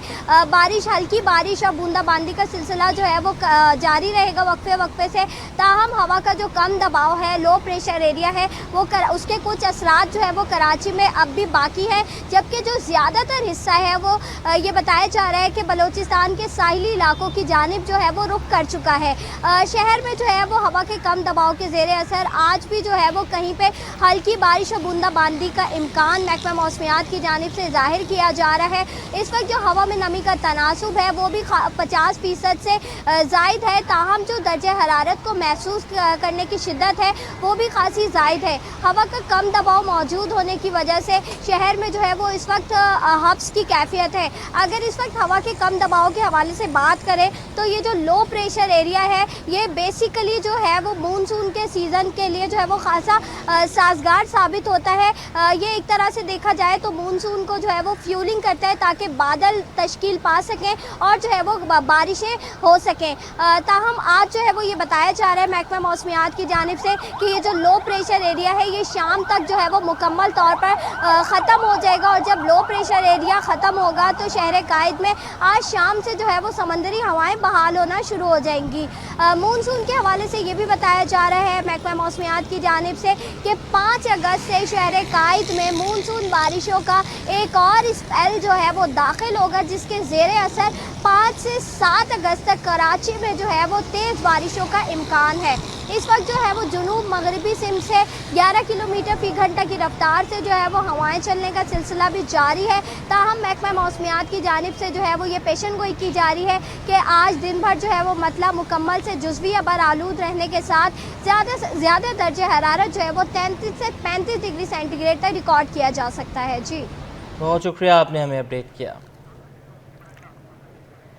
बारिश, हल्की बारिश और बूंदाबांदी का सिलसिला जो है वो जारी रहेगा वक्फे से। ताहम हवा का जो कम दबाव है, लो प्रेशर एरिया है, वो उसके कुछ असरात जो है वो कराची में अब भी बाकी है, जबकि जो ज़्यादातर हिस्सा है वो ये बताया जा रहा है कि बलूचिस्तान के साहिली इलाकों की जानिब जो है वो रुख कर चुका है। शहर में जो है वो हवा के कम दबाव के ज़ेरे असर आज भी जो है वो कहीं पे हल्की बारिश और बूंदाबांदी का इम्कान महकमा मौसमियात की जानिब से जाहिर किया जा रहा है। इस वक्त जो हवा में नमी का तनासुब है वो भी 50% से ज़ायद है। ताहम जो दर्जे हरारत को महसूस करने की शिद्दत है वो भी खासी ज़ायद है। हवा का कम दबाव मौजूद होने की वजह से शहर में जो है वो इस वक्त हब्स की कैफियत है। अगर इस वक्त हवा के कम दबाव के हवाले से बात करें तो ये जो लो प्रेशर एरिया है ये बेसिकली जो है वो मानसून के सीज़न के लिए जो है वो खासा साजगार साबित होता है। ये एक तरह से देखा जाए तो मानसून को जो है वो फ्यूलिंग करता है ताकि बादल तश्कील पा सकें और जो है वो बारिशें हो सकें। ताहम आज जो है वो ये बताया जा रहा है महकमा मौसमियात की जानिब से कि ये जो लो प्रेशर एरिया है ये शाम तक जो है वो मुकम्मल तौर पर ख़त्म हो जाएगा और जब लो प्रेशर एरिया ख़त्म होगा तो शहर कायद में आज शाम से जो है वो समंदरी हवाएं बहाल होना शुरू हो जाएंगी। मानसून के हवाले से ये भी बताया जा रहा है महकमा मौसमियात की जानिब से कि 5 अगस्त से शहर कायद में मानसून बारिशों का एक और स्पेल जो है वो दाखिल होगा, जिसके ज़ेरे असर 5 से 7 अगस्त तक कराची में जो है वो तेज़ बारिशों का इम्कान है। इस वक्त जो है वो जुनूब मगरबी सिमत से 11 किलोमीटर फी घंटा की रफ्तार से जो है वो हवाएं चलने का सिलसिला भी जारी है। ताहम महकमा मौसमियात की जानिब से जो है वो ये पेशन गोई की जा रही है कि आज दिन भर जो है वो मतला मुकम्मल से जुज़वी अबर आलूद रहने के साथ ज़्यादा से ज़्यादा दर्जे हरारत जो है वो 33 से 35 डिग्री सेंटीग्रेड तक रिकॉर्ड किया जा सकता है। जी, बहुत शुक्रिया, आपने हमें अपडेट किया।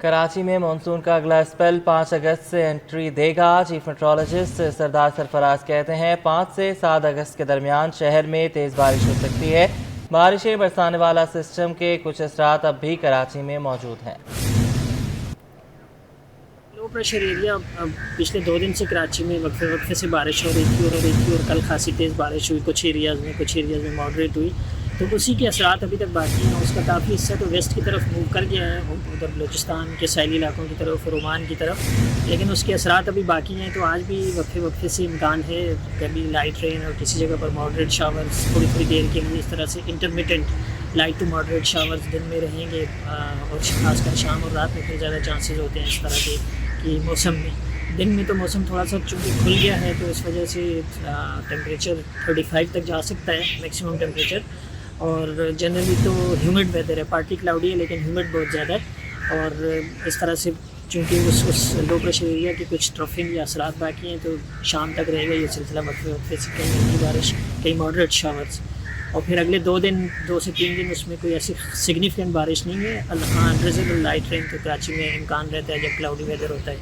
कराची में मानसून का अगला स्पेल 5 अगस्त से एंट्री देगा। चीफ मेट्रोलॉजिस्ट सरदार सरफराज कहते हैं 5 से 7 अगस्त के दरमियान शहर में तेज़ बारिश हो सकती है। बारिशें बरसाने वाला सिस्टम के कुछ असरात अब भी कराची में मौजूद हैं। लो प्रेशर एरिया पिछले 2 दिन से कराची में वक्फे से बारिश हो रही थी और कल खासी तेज़ बारिश हुई। कुछ एरियाज़ में मॉडरेट हुई। तो उसी के असरात अभी तक बाकी हैं। उसका काफ़ी हिस्सा तो वेस्ट की तरफ मूव कर गया है, उधर बलूचिस्तान के साहिली इलाकों की तरफ, ओमान की तरफ, लेकिन उसके असरात अभी बाकी हैं। तो आज भी वक्फे वक्फे से इम्कान है, कभी लाइट रेन और किसी जगह पर मॉडरेट शावर्स थोड़ी थोड़ी देर के लिए, इस तरह से intermittent light to moderate showers दिन में रहेंगे और खासकर शाम और रात में फिर ज़्यादा चांसेस होते हैं इस तरह के कि मौसम में। दिन में तो मौसम थोड़ा सा चूँकि खुल गया है तो इस वजह से टेम्परेचर 35 तक जा सकता है मैक्सिमम टेम्परेचर, और जनरली तो ह्यूमिड वेदर है, पार्टी क्लाउडी है लेकिन ह्यूमिड बहुत ज़्यादा है। और इस तरह से चूँकि उस लो प्रेशर एरिया के कुछ ट्रफिंग या असरात बाकी हैं तो शाम तक रहेगा ये सिलसिला वक्फे वक्फे से, कहीं हल्की बारिश, कहीं मॉडरेट शावर्स, और फिर अगले 2 से 3 दिन उसमें कोई ऐसी सिग्निफिकेंट बारिश नहीं है। हाँ, ड्रिजल लाइट रेन तो कराची में इम्कान रहता है जब क्लाउडी वेदर होता है।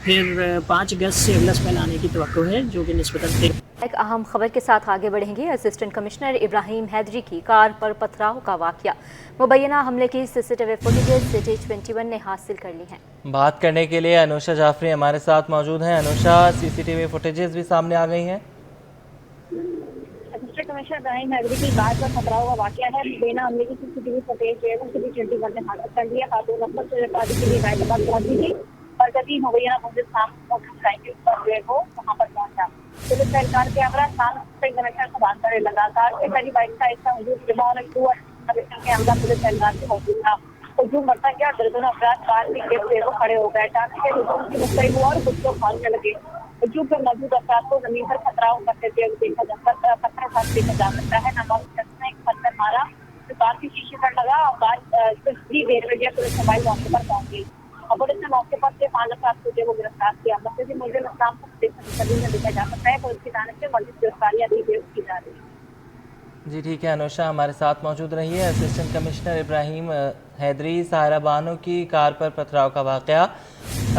फिर 5 अगस्त से अगला स्पेल आने की तवक्को है जो कि निस्बतन एक अहम खबर के साथ आगे बढ़ेंगे। असिस्टेंट कमिश्नर इब्राहिम हैदरी की कार पर पथराव का वाकया, मुबैना हमले की सीसीटीवी फुटेजेस सिटी 21 ने हासिल कर ली हैं। बात करने के लिए अनुषा जाफरी हमारे साथ मौजूद हैं। अनुषा, सीसीटीवी फुटेजेस भी सामने आ गई हैं। असिस्टेंट कमिश्नर इब्राहिम हैदरी की कार पर पथराव का वाकया है। मुबैना हमले की सीसीटीवी फुटेज जो है वो सिटी 21 ने हासिल कर लिया। खातून अफसर से शादी के लिए हैदराबाद पहुंची थी और जब मुबैना मुझे जो है वो वहाँ पर पहुंचा। पुलिस एहलकार के हमरा कमिश्नर को बात करे लगातार से पहली बाइक का हिस्सा के हमला पुलिस एहलकार से मौजूद था। हजूम बढ़ता गया, दर्जनों अफराद कार के गेट से खड़े हो गए। टांके के हुजूम की मुस्तैद हुआ और कुछ लोग भागने लगे। हजूम पर मौजूद अफराद को जमीन पर खतराव करते हुए देखा जा सकता है। नामालूम शख्स ने एक पत्थर मारा तो कार की शीशे पर लगा और कार कुछ भी देर में पुलिस मोबाइल मौके पर पहुंच गई और पुलिस ने मौके पर से 5 अफराद को जो गिरफ्तार किया। मौके से मुलजिम इस्लाम को देखा जा सकता है। पुलिस की जानिब से मजीद गिरफ्तारियां की जा रही है। जी ठीक है अनुषा, हमारे साथ मौजूद रही है। असिस्टेंट कमिश्नर इब्राहिम हैदरी, साहरा बानो की कार पर पथराव का वाकया।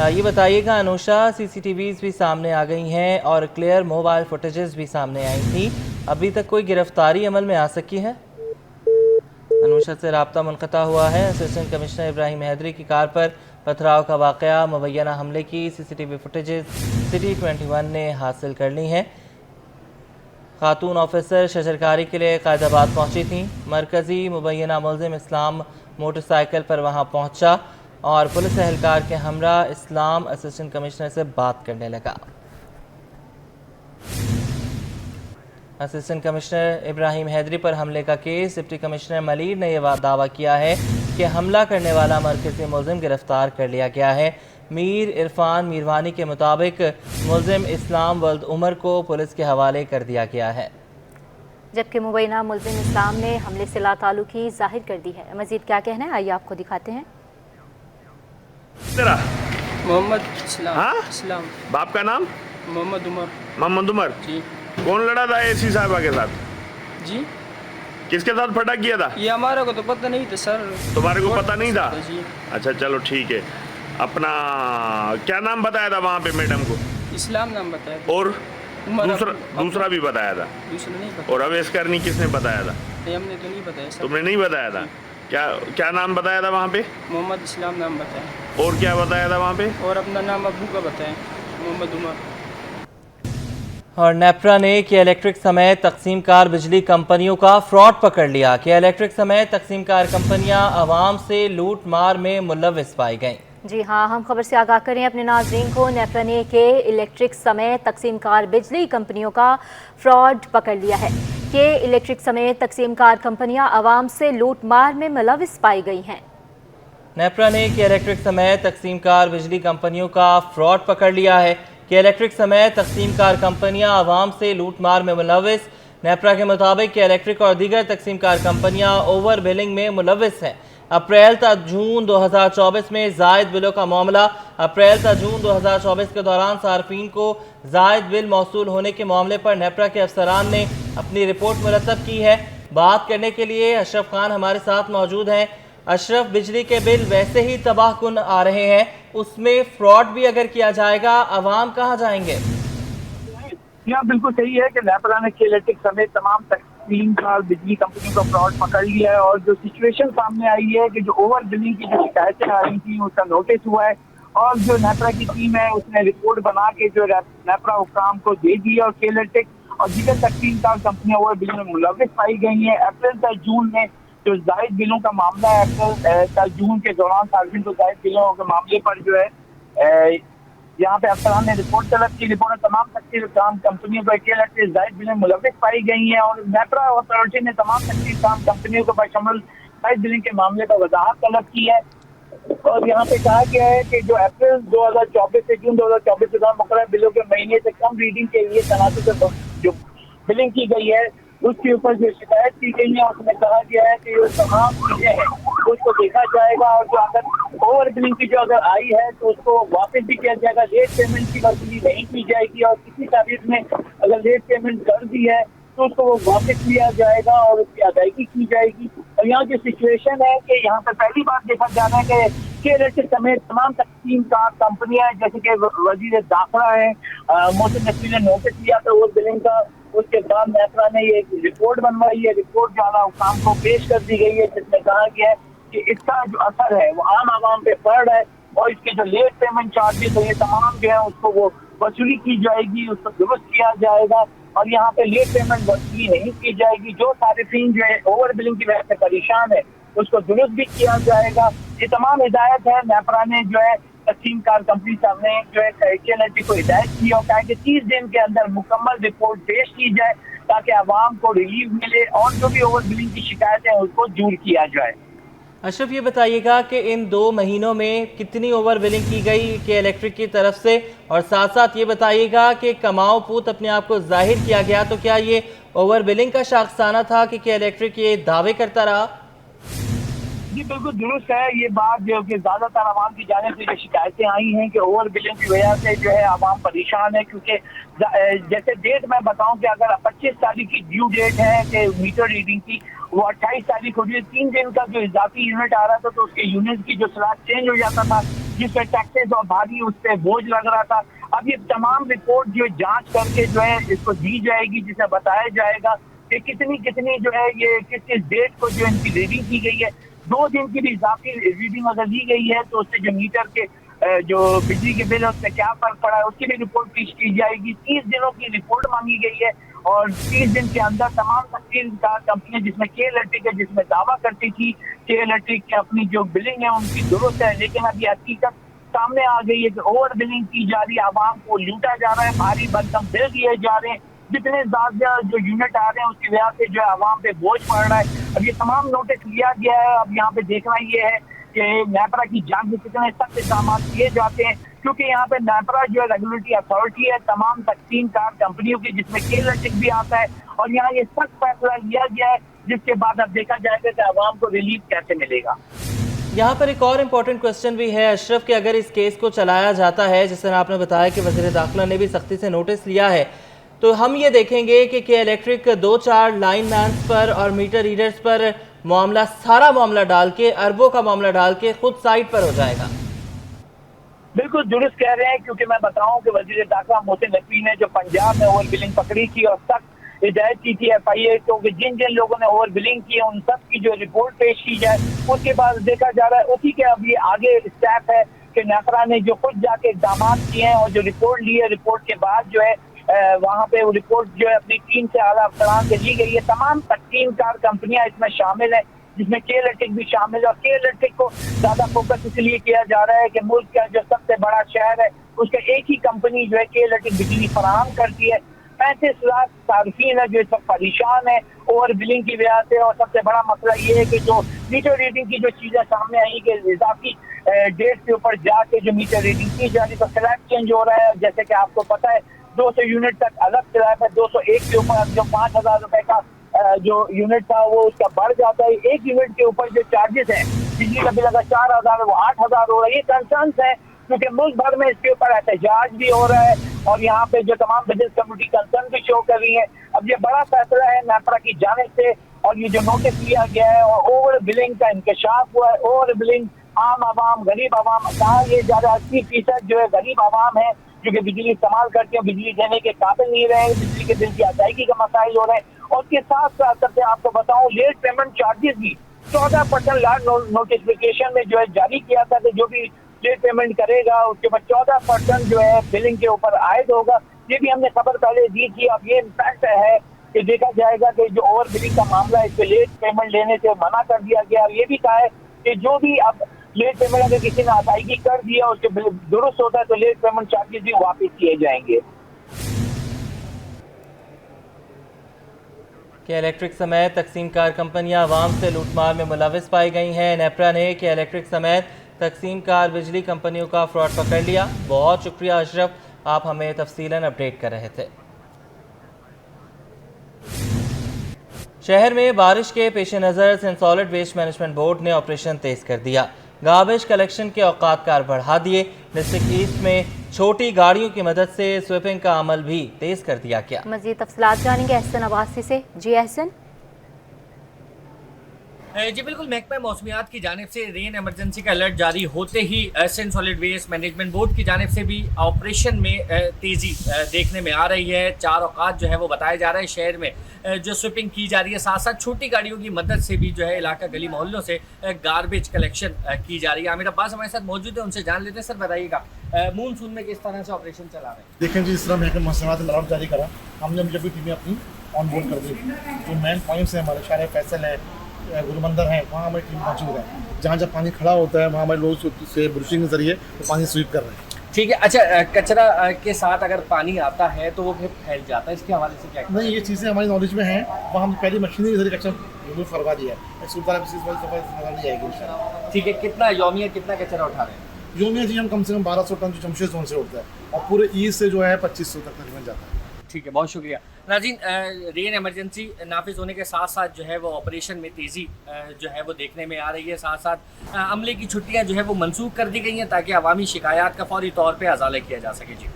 ये बताइएगा अनुषा, सीसीटीवीज़ भी सामने आ गई हैं और क्लियर मोबाइल फुटेजेस भी सामने आई थी, अभी तक कोई गिरफ्तारी अमल में आ सकी है? अनुषा से रब्ता मुनक़ता हुआ है। असिस्टेंट कमिश्नर इब्राहिम हैदरी की कार पर पथराव का वाकया, मुबैना हमले की सीसीटीवी फुटेजेस सिटी 21 ने हासिल कर ली हैं। खातून ऑफिसर शजरकारी के लिए कायदाबाद पहुंची थी। मरकज़ी मुबैना मुलजिम इस्लाम मोटरसाइकिल पर वहां पहुंचा और पुलिस एहलकार के हमरा इस्लाम असिस्टेंट कमिश्नर से बात करने लगा। असिस्टेंट कमिश्नर इब्राहिम हैदरी पर हमले का केस डिप्टी कमिश्नर मलीर ने यह दावा किया है कि हमला करने वाला मरकज़ी मुलजिम गिरफ्तार कर लिया गया है। मीर इरफान मीरवानी के मुताबिक मुलजिम इस्लाम वल्द उमर को पुलिस के हवाले कर दिया गया है, जबकि मुबैना मुलजिम इस्लाम ने हमले से लाताल्लुकी जाहिर कर दी है। मजीद क्या कहना है आइए आपको दिखाते हैं। मोहम्मद इस्लाम। बाप का नाम? मोहम्मद उमर। मोहम्मद उमर जी। कौन लड़ा था एसी साहबा के साथ? जी। किसके साथ फटाक किया था? ये हमारे को तो पता नहीं था सर। तुम्हारे को पता नहीं था? जी। अच्छा चलो ठीक है। अपना क्या नाम बताया था वहाँ पे मैडम को? इस्लाम नाम बताया था। और दूसरा भी बताया था? दूसरा नहीं बताया। और अवैस करनी किसने बताया था? हमने तो नहीं बताया सर। तुमने नहीं बताया था? क्या नाम बताया था वहाँ पे? मोहम्मद इस्लाम नाम बताया। और क्या बताया था वहाँ पे? और अपना नाम अब्बू का बताया, मोहम्मद उमर। और नेपरा ने के इलेक्ट्रिक समेत तकसीमकार बिजली कंपनियों का फ्रॉड पकड़ लिया। के इलेक्ट्रिक समेत तकसीमकार कंपनियां आवाम से लूट मार में मुलव्विस पाई गईं। जी हाँ, हम खबर से आगाह करें अपने नाज़रीन को। नेपरा ने के इलेक्ट्रिक समेत तकसीमकार बिजली कंपनियों का फ्रॉड पकड़ लिया है। के इलेक्ट्रिक समेत तकसीमकार कंपनियां आवाम से लूट मार में मुलव्विस पाई गई हैं। नेपरा ने के इलेक्ट्रिक समेत तकसीमकार बिजली कंपनियों का फ्रॉड पकड़ लिया है। के इलेक्ट्रिक समेत तकसीमकार कंपनियां आवाम से लूटमार में मुलव्विस। नेपरा के मुताबिक के इलेक्ट्रिक और दीगर तकसीमकार कंपनियां ओवर बिलिंग में मुलव्विस हैं। अप्रैल तक जून 2024 में जायद बिलों का मामला। अप्रैल तक जून 2024 के दौरान सार्फिन को जायद बिल मौसूल होने के मामले पर नेपरा के अफसरान ने अपनी रिपोर्ट मुरतब की है। बात करने के लिए अशरफ खान हमारे साथ मौजूद हैं। अशरफ, बिजली के बिल वैसे ही तबाहकुन आ रहे हैं, उसमें फ्रॉड भी अगर किया जाएगा, आवाम कहाँ जाएंगे? बिल्कुल सही है कि नेपरा ने के इलेक्ट्रिक समेत तमाम तकसीमकार बिजली कंपनियों का फ्रॉड पकड़ लिया है और जो सिचुएशन सामने आई है कि जो ओवर बिलिंग की जो शिकायतें आ रही थी उसका नोटिस हुआ है और जो नेपरा की टीम है उसने रिपोर्ट बना के जो नेपरा हुकाम को दे दी और के इलेक्ट्रिक और दीगर तकसीमकार कंपनियां ओवर बिलिंग में मुलविस पाई गई हैं। अप्रैल से जून में जो जायद बिलों का मामला है, अप्रैल से जून के दौरान सार्वजनिक को जायद बिलों के मामले पर जो है यहाँ पे अफसरान ने रिपोर्ट तलब की। रिपोर्ट में तमाम तकसीम काम कंपनियों को के जायद बिलें मुलविस पाई गई हैं और नेपरा अथॉरिटी ने तमाम तकसीम काम कंपनियों को बशमूल जायद बिलिंग के मामले पर वजाहत तलब की है। और यहाँ पे कहा गया है कि जो अप्रैल 2024 से जून 2024 के दौरान मुकर्रर बिलों के महीने से कम रीडिंग के लिए तनाज़ुर से जो बिलिंग की गई है उसके ऊपर जो शिकायत की गई है उसमें कहा गया है कि जो तमाम चीजें हैं उसको देखा जाएगा और जो अगर ओवर बिलिंग की जो अगर आई है तो उसको वापस भी किया जाएगा। लेट पेमेंट की वसूली नहीं की जाएगी और किसी तारीख में अगर लेट पेमेंट कर दी है तो उसको वो वापस लिया जाएगा और उसकी अदायगी की जाएगी। और यहाँ की सिचुएशन है कि यहाँ पर पहली बार देखा जा रहा है कि KLHC समेत तमाम तकसीम कार कंपनियां जैसे कि वजीर दाखिला है मोहसिन नकवी ने नोटिस लिया था ओवर बिलिंग का। उसके बाद नेपरा ने ये रिपोर्ट बनवाई है। रिपोर्ट जो आला हुकाम को पेश कर दी गई है जिसमें कहा गया है कि इसका जो असर है वो आम आवाम पे पड़ रहा है और इसके जो लेट पेमेंट चार्जेस है ये तमाम जो है उसको वो वसूली की जाएगी, उसको दुरुस्त किया जाएगा और यहाँ पे लेट पेमेंट वसूली नहीं की जाएगी। जो सारिफीन जो है ओवर बिलिंग की वजह से परेशान है उसको दुरुस्त भी किया जाएगा। ये तमाम हिदायत है नेपरा ने जो है तकसीम कार कंपनी सामने जो है KLHC को हिदायत की और कहा कि 30 दिन के अंदर मुकम्मल रिपोर्ट पेश की जाए ताकि आवाम को रिलीफ मिले और जो भी ओवर बिलिंग की शिकायतें हैं उसको दूर किया जाए। अशरफ, ये बताइएगा कि इन 2 महीनों में कितनी ओवर बिलिंग की गई KLHC की तरफ से और साथ साथ ये बताइएगा कि कमाओ पूत अपने आप को जाहिर किया गया तो क्या ये ओवर बिलिंग का शाखसाना था कि KLHC ये दावे करता रहा? जी बिल्कुल दुरुस्त है ये बात जो कि ज्यादातर आवाम की जानिब से जो शिकायतें आई हैं कि ओवर बिलिंग की वजह से जो है आवाम परेशान है क्योंकि जैसे डेट मैं बताऊं कि अगर 25 तारीख की ड्यू डेट है कि मीटर रीडिंग की वो 28 तारीख होती है। 3 दिन का जो इजाफी यूनिट आ रहा था तो उसके यूनिट की जो स्लैब चेंज हो जाता था जिससे टैक्सेस और भारी उस पर बोझ लग रहा था। अब ये तमाम रिपोर्ट जो जाँच करके जो है इसको दी जाएगी जिसे बताया जाएगा कि कितनी जो है ये किस डेट को जो इनकी रीडिंग की गई है। 2 दिन की भी इजाफी रीडिंग अगर दी गई है तो उससे जो मीटर के जो बिजली के बिल है उससे क्या फर्क पड़ा है उसकी भी रिपोर्ट पेश की जाएगी। 30 दिनों की रिपोर्ट मांगी गई है और 30 दिन के अंदर तमाम तकसीम कार कंपनियां जिसमें KLHC जिसमें दावा करती थी KLHC की अपनी जो बिलिंग है उनकी दुरुस्त है, लेकिन अब ये हकीकत सामने आ गई है कि ओवर बिलिंग की जा रही है, आवाम को लूटा जा रहा है, भारी भरकम बिल दिए जा रहे हैं, जितने ज्यादा जो यूनिट आ रहे हैं उसकी वजह से जो है आवाम पे बोझ पड़ रहा है। अब ये तमाम नोटिस लिया गया है। अब यहाँ पे देखना ये है कि नेपरा की जांच में कितने सख्त इक़दाम किए जाते हैं क्योंकि यहाँ पे नेपरा जो है रेगुलेटरी अथॉरिटी है तमाम तकसीम कार कंपनियों की जिसमें KLHC भी आता है और यहाँ ये सख्त फैसला लिया गया है जिसके बाद अब देखा जाएगा कि आवाम को रिलीफ कैसे मिलेगा। यहाँ पर एक और इम्पोर्टेंट क्वेश्चन भी है अशरफ कि अगर इस केस को चलाया जाता है जिस तरह आपने बताया कि वज़ीर दाखिला ने भी सख्ती से नोटिस लिया है तो हम ये देखेंगे कि KLHC 2-4 लाइन मैन्स पर और मीटर रीडर्स पर सारा मामला डाल के अरबों का मामला डाल के खुद साइड पर हो जाएगा। बिल्कुल दुरुस्त कह रहे हैं क्योंकि मैं बताऊं कि वजीर दाखिला मोहसिन नकवी ने जो पंजाब में ओवर बिलिंग पकड़ी थी और सख्त हिदायत की थी FIA को कि जिन जिन लोगों ने ओवर बिलिंग की है उन सब की जो रिपोर्ट पेश की जाए। उसके बाद देखा जा रहा है उसी के अभी आगे स्टेप है कि नेपरा ने जो खुद जाके इक़दाम किए हैं और जो रिपोर्ट ली है रिपोर्ट के बाद जो है वहाँ पे वो रिपोर्ट जो है अपनी टीम से आला अफसरान से ली गई है। तमाम तकसीम कार कंपनियां इसमें शामिल है जिसमें KLHC भी शामिल है और KLHC को ज्यादा फोकस इसलिए किया जा रहा है कि मुल्क का जो सबसे बड़ा शहर है उसके एक ही कंपनी जो है KLHC बिजली फराहम करती है। 35 लाख सार्फिन है जो इस वक्त परेशान है ओवर बिलिंग की वजह से और सबसे बड़ा मसला ये है कि जो मीटर रीडिंग की जो चीजें सामने आई कि इजाफी डेट के ऊपर जाके जो मीटर रीडिंग की जा रही तो स्लैब चेंज हो रहा है। जैसे कि आपको पता है 200 यूनिट तक अलग स्लैब है, 201 के ऊपर जो 5,000 रुपए का जो यूनिट था वो उसका बढ़ जाता है। एक यूनिट के ऊपर जो चार्जेस हैं बिजली का बिल अगर 4,000 वो 8,000 हो रहा है। ये कंसर्न है क्योंकि मुल्क भर में इसके ऊपर एहतजाज भी हो रहा है और यहाँ पे जो तमाम बिजनेस कम्युनिटी कंसर्न भी शो कर रही है। अब ये बड़ा फैसला है नेपरा की जानिब से और ये जो नोटिस लिया गया है और ओवर बिलिंग का इंकशाफ हुआ है। ओवर बिलिंग आम आवाम गरीब आवाम कहा ये ज्यादा 80% जो है गरीब आवाम है जो कि बिजली इस्तेमाल करते हैं, बिजली देने के काबिल नहीं रहे, बिजली के बिल की अदायगी का मसाइल हो रहे हैं। और उसके साथ साथ आपको बताऊं लेट पेमेंट चार्जेस भी 14% लास्ट नोटिफिकेशन में जो है जारी किया था कि जो भी लेट पेमेंट करेगा उसके बाद 14% जो है बिलिंग के ऊपर आयद होगा। ये भी हमने खबर पहले दी थी। अब ये इम्पैक्ट है कि देखा जाएगा कि जो ओवर बिलिंग का मामला है, इस पे लेट पेमेंट लेने से मना कर दिया गया। और ये भी कहा है कि जो भी अब लेट पेमेंट अगर किसी ने अदायगी कर दिया, उसके दुरुस्त होता है तो लेट पेमेंट चार्जेस भी वापस किए जाएंगे। के इलेक्ट्रिक समेत तकसीम कार कंपनियां अवाम से लूटमार में मुलविस पाई गई हैं। नेपरा ने के इलेक्ट्रिक समेत तकसीम कार बिजली कंपनियों का फ्रॉड पकड़ लिया। बहुत शुक्रिया अशरफ, आप हमें तफसीलन अपडेट कर रहे थे। शहर में बारिश के पेश नज़र Sindh solid waste management board ने ऑपरेशन तेज कर दिया। गार्बेज कलेक्शन के औकात कार बढ़ा दिए। डिस्ट्रिक्ट ईस्ट में छोटी गाड़ियों की मदद से स्वीपिंग का अमल भी तेज कर दिया गया। मजीद तफसीलात जानेंगे एहसन अब्बासी से। जी एहसन। जी बिल्कुल, महकमा मौसमियात की जानिब से रेन एमरजेंसी का अलर्ट जारी होते ही Sindh solid waste management board की जानिब से भी ऑपरेशन में तेज़ी देखने में आ रही है। 4 औकात जो है वो बताए जा रहे हैं शहर में जो स्वीपिंग की जा रही है। साथ साथ छोटी गाड़ियों की मदद से भी जो है इलाका गली मोहल्लों से गार्बेज कलेक्शन की जा रही है। आमिर अब्बास हमारे साथ मौजूद है, उनसे जान लेते हैं। सर बताइएगा, मानसून में किस तरह से ऑपरेशन चला रहे हैं? देखें जी, इस तरह महकमा मौसमियात ने अलर्ट जारी करा, हमने जब भी टीमें अपनी ऑन बोर्ड कर दी। जो मेन पॉइंट्स हैं हमारे शहर फैसल है, गुलमंदर है, वहाँ हमारी टीम मौजूद है। जहाँ जहाँ पानी खड़ा होता है वहाँ हमारे लोग से ब्रशिंग के जरिए वो पानी स्वीप कर रहे हैं। ठीक है, अच्छा कचरा के साथ अगर पानी आता है तो वो फिर फैल जाता है, इसके हवाले से क्या? नहीं, ये चीज़ें हमारी नॉलेज में हैं, वो हम पहली मशीनरी के जरिए कचरा रिमूव करवा दिया है। सुल्तान सफाई नजर नहीं आएगी इंशाल्लाह। ठीक है, कितना योमिया कितना कचरा उठा रहे हैं? योमिया जी हम कम से कम 1200 टन जो जमशेद जोन से उठता है और पूरे ईस्ट से जो है 2500 तक तकरीबन जाता है। ठीक है, बहुत शुक्रिया नाज़रीन। रेन एमरजेंसी नाफिज होने के साथ साथ जो है वो ऑपरेशन में तेज़ी जो है वो देखने में आ रही है। साथ साथ अमले की छुट्टियां जो है वो मनसूख कर दी गई हैं ताकि अवामी शिकायत का फौरी तौर पे अजाला किया जा सके। जी,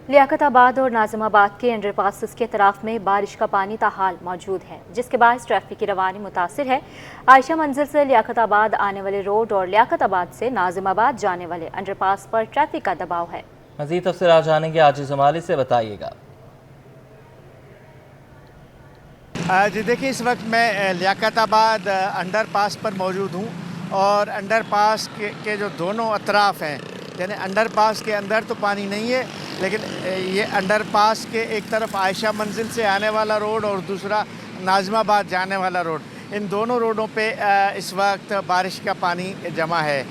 लियाकताबाद और नाज़िमाबाद के अंडरपासेस के अतराफ में बारिश का पानी ताहाल मौजूद है, जिसके बायस ट्रैफिक की रवानी मुतासिर है। आयशा मंजिल से लियाकताबाद आने वाले रोड और लियाकताबाद से नाज़िमाबाद जाने वाले अंडरपास पर ट्रैफिक का दबाव है। मज़ीद तफसीलात जानेंगे आजिज़ जमाली से, बताइएगा। जी देखिए, इस वक्त मैं लियाकताबाद अंडरपास पर मौजूद हूँ और अंडरपास के जो दोनों अतराफ़ हैं, यानी अंडरपास के अंदर तो पानी नहीं है, लेकिन ये अंडरपास के एक तरफ आयशा मंजिल से आने वाला रोड और दूसरा नाज़िमाबाद जाने वाला रोड, इन दोनों रोडों पे इस वक्त बारिश का पानी जमा है।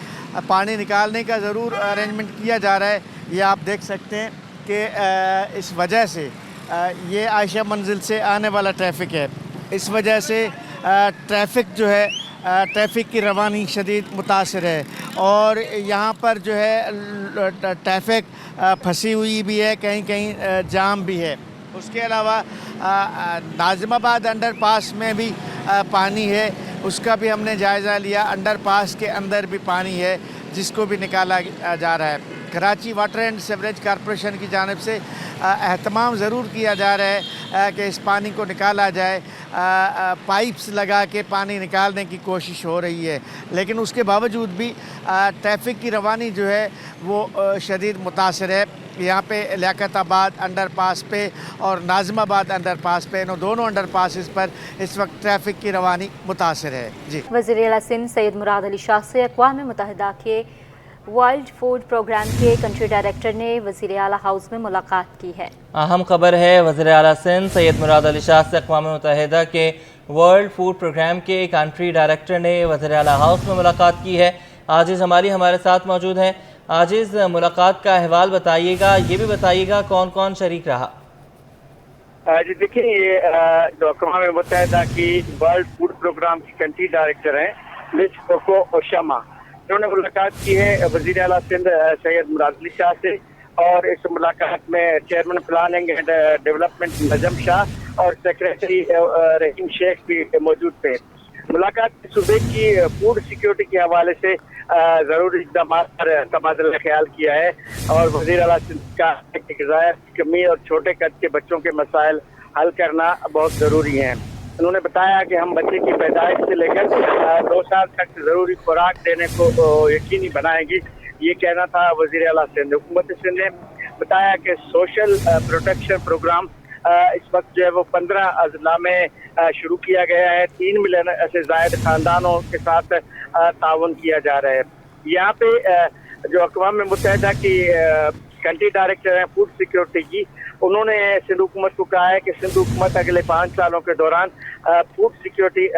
पानी निकालने का ज़रूर अरेंजमेंट किया जा रहा है। ये आप देख सकते हैं कि इस वजह से ये आयशा मंजिल से आने वाला ट्रैफिक है, इस वजह से ट्रैफिक जो है ट्रैफिक की रवानी शदीद मुतासिर है और यहाँ पर जो है ट्रैफिक फंसी हुई भी है, कहीं कहीं जाम भी है। उसके अलावा नाज़िमाबाद अंडरपास में भी पानी है, उसका भी हमने जायज़ा लिया। अंडरपास के अंदर भी पानी है जिसको भी निकाला जा रहा है। Karachi water and sewerage corporation की जानिब से एहतमाम ज़रूर किया जा रहा है कि इस पानी को निकाला जाए। पाइप्स लगा के पानी निकालने की कोशिश हो रही है, लेकिन उसके बावजूद भी ट्रैफिक की रवानी जो है वो शदीद मुतासिर है। यहाँ पे लियाकताबाद अंडरपास पे और नाज़िमाबाद अंडरपास पे, इन दोनों अंडरपासेस पर इस वक्त ट्रैफिक की रवानी मुतासिर है। जी, वज़ीर आला सिंध सैयद मुराद अली शाह से अक़वाम मुत्तहिदा के वर्ल्ड फूड प्रोग्राम के कंट्री डायरेक्टर ने वज़ीर आला हाउस में मुलाकात की है। अहम खबर है, वज़ीर आला सिंध सैयद मुराद अली शाह से अक़वाम मुत्तहिदा के वर्ल्ड फूड प्रोग्राम के कंट्री डायरेक्टर ने वज़ीर आला हाउस में मुलाकात की है। आजिज़ जमाली हमारे साथ मौजूद हैं। आजिज़, मुलाकात का अहवाल बताइएगा, ये भी बताइएगा कौन कौन शरीक रहा? जी देखिए, ये जो अक़वाम मुत्तहिदा की वर्ल्ड फूड प्रोग्राम की कंट्री डायरेक्टर हैं मिस कोको ओशामा, इन्होंने मुलाकात की है वज़ीर आला सिंध सैयद मुराद अली शाह से और इस मुलाकात में चेयरमैन प्लानिंग एंड डेवलपमेंट नजम शाह और सेक्रेटरी रहीम शेख भी मौजूद थे। मुलाकात सूबे की फूड सिक्योरिटी के हवाले से ज़रूरी इक़दाम पर तबादला ख्याल किया है और वज़ीर आला सिंध का ग़िज़ाया की कमी और छोटे कद के बच्चों के मसाइल हल करना बहुत ज़रूरी हैं। उन्होंने बताया कि हम बच्चे की पैदाइश से लेकर 2 साल तक ज़रूरी खुराक देने को यकीनी बनाएंगी, ये कहना था वज़ीर आला सिंध। हुकूमत सिंध ने बताया कि सोशल प्रोटेक्शन प्रोग्राम इस वक्त जो है वो 15 अजला में शुरू किया गया है। 3 मिलियन से ज़ायद ख़ानदानों के साथ ताउन किया जा रहा है। यहाँ पे जो अक़वाम मुत्तहिदा की कंट्री डायरेक्टर हैं फूड सिक्योरिटी की, उन्होंने सिंध हुकूमत को कहा है कि सिंध हुकूमत अगले 5 सालों के दौरान फूड सिक्योरिटी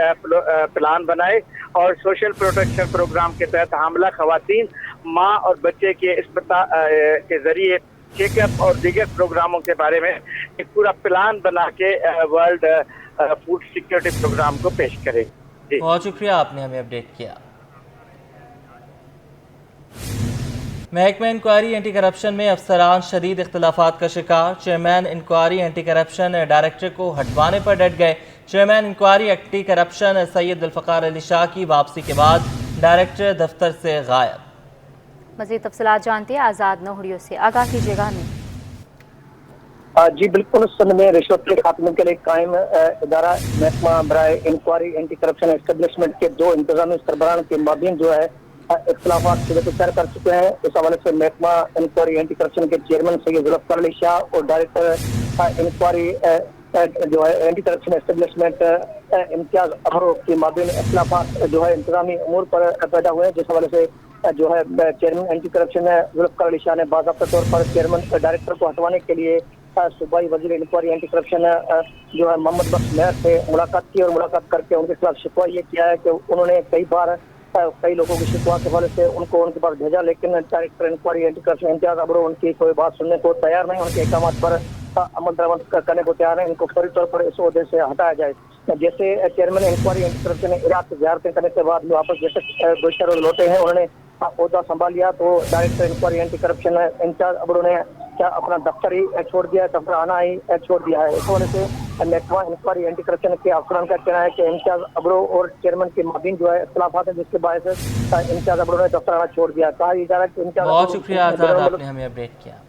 प्लान बनाए और सोशल प्रोटेक्शन प्रोग्राम के तहत हामला खवातीन, माँ और बच्चे के अस्पताल के जरिए चेकअप और दीगर प्रोग्रामों के बारे में एक पूरा प्लान बना के वर्ल्ड फूड सिक्योरिटी प्रोग्राम को पेश करे। बहुत शुक्रिया, आपने हमें अपडेट किया। महकमा इंक्वायरी एंटी करप्शन में अफसरान शदीद इख्तलाफात का शिकार। Chairman inquiry anti corruption director को हटवाने पर डट गए। Chairman inquiry anti corruption Syed Zulfiqar Ali Shah की वापसी के बाद डायरेक्टर दफ्तर से गायब। मज़ीद तफसीलात जानते हैं आज़ाद नोहड़ियों से, आगाह कीजिएगा हमें। जी बिल्कुल, सिंध में रिश्वत के खात्मे के लिए कायम इदारा महकमा बराए इंक्वायरी एंटी करप्शन एस्टेब्लिशमेंट के 2 इंतजामी सरबराहान के माबीन जो है इख्तलाफात तय कर चुके हैं। इस हवाले से महकमा इंक्वायरी एंटी करप्शन के चेयरमैन सैयद जुल्फ़िकार अली शाह और डायरेक्टर इंक्वायरी जो है एंटी करप्शन एस्टेब्लिशमेंट इम्तियाज अहरो के माबीन इख्तलाफात जो है इंतजामी अमूर पर पैदा हुए हैं, जिस हवाले से जो है chairman anti corruption Zulfiqar Ali Shah ने बाज़ाब्ता तौर पर चेयरमैन डायरेक्टर को हटवाने के लिए सूबाई वज़ीर इंक्वायरी एंटी करप्शन जो है मोहम्मद बख्श मेहर से मुलाकात की और मुलाकात करके उनके खिलाफ शिकवा ये किया है कि उन्होंने कई बार कई लोगों की शिकवा के हवाले से उनको उनके पास भेजा, लेकिन director inquiry anti corruption Imtiaz Ahro उनकी कोई बात सुनने को तैयार नहीं, उनके अहकाम पर अमल दरामद करने को तैयार नहीं, इनको फौरी तौर पर इस ओहदे से हटाया जाए। जैसे चेयरमैन इंक्वायरी एंटी करप्शन ने इराक ज़ियारतें करने के बाद वापस जैसे गुज़श्ता रोज़ लौटे हैं, उन्होंने ओहदा संभाल लिया तो director inquiry anti corruption Imtiaz Ahro ने क्या अपना दफ्तर ही छोड़ दिया है, दफ्तर आना ही छोड़ दिया है। इस वजह से महकमा इंक्वायरी एंटी करप्शन के अफसरान का कहना है कि इम्तियाज अहरो और चेयरमैन के माबीन जो है इख्तलाफात है, जिसके बायस इम्तियाज अहरो ने दफ्तर आना छोड़ दिया। कहा जा रहा है कि बहुत शुक्रिया, आपने हमें अपडेट किया।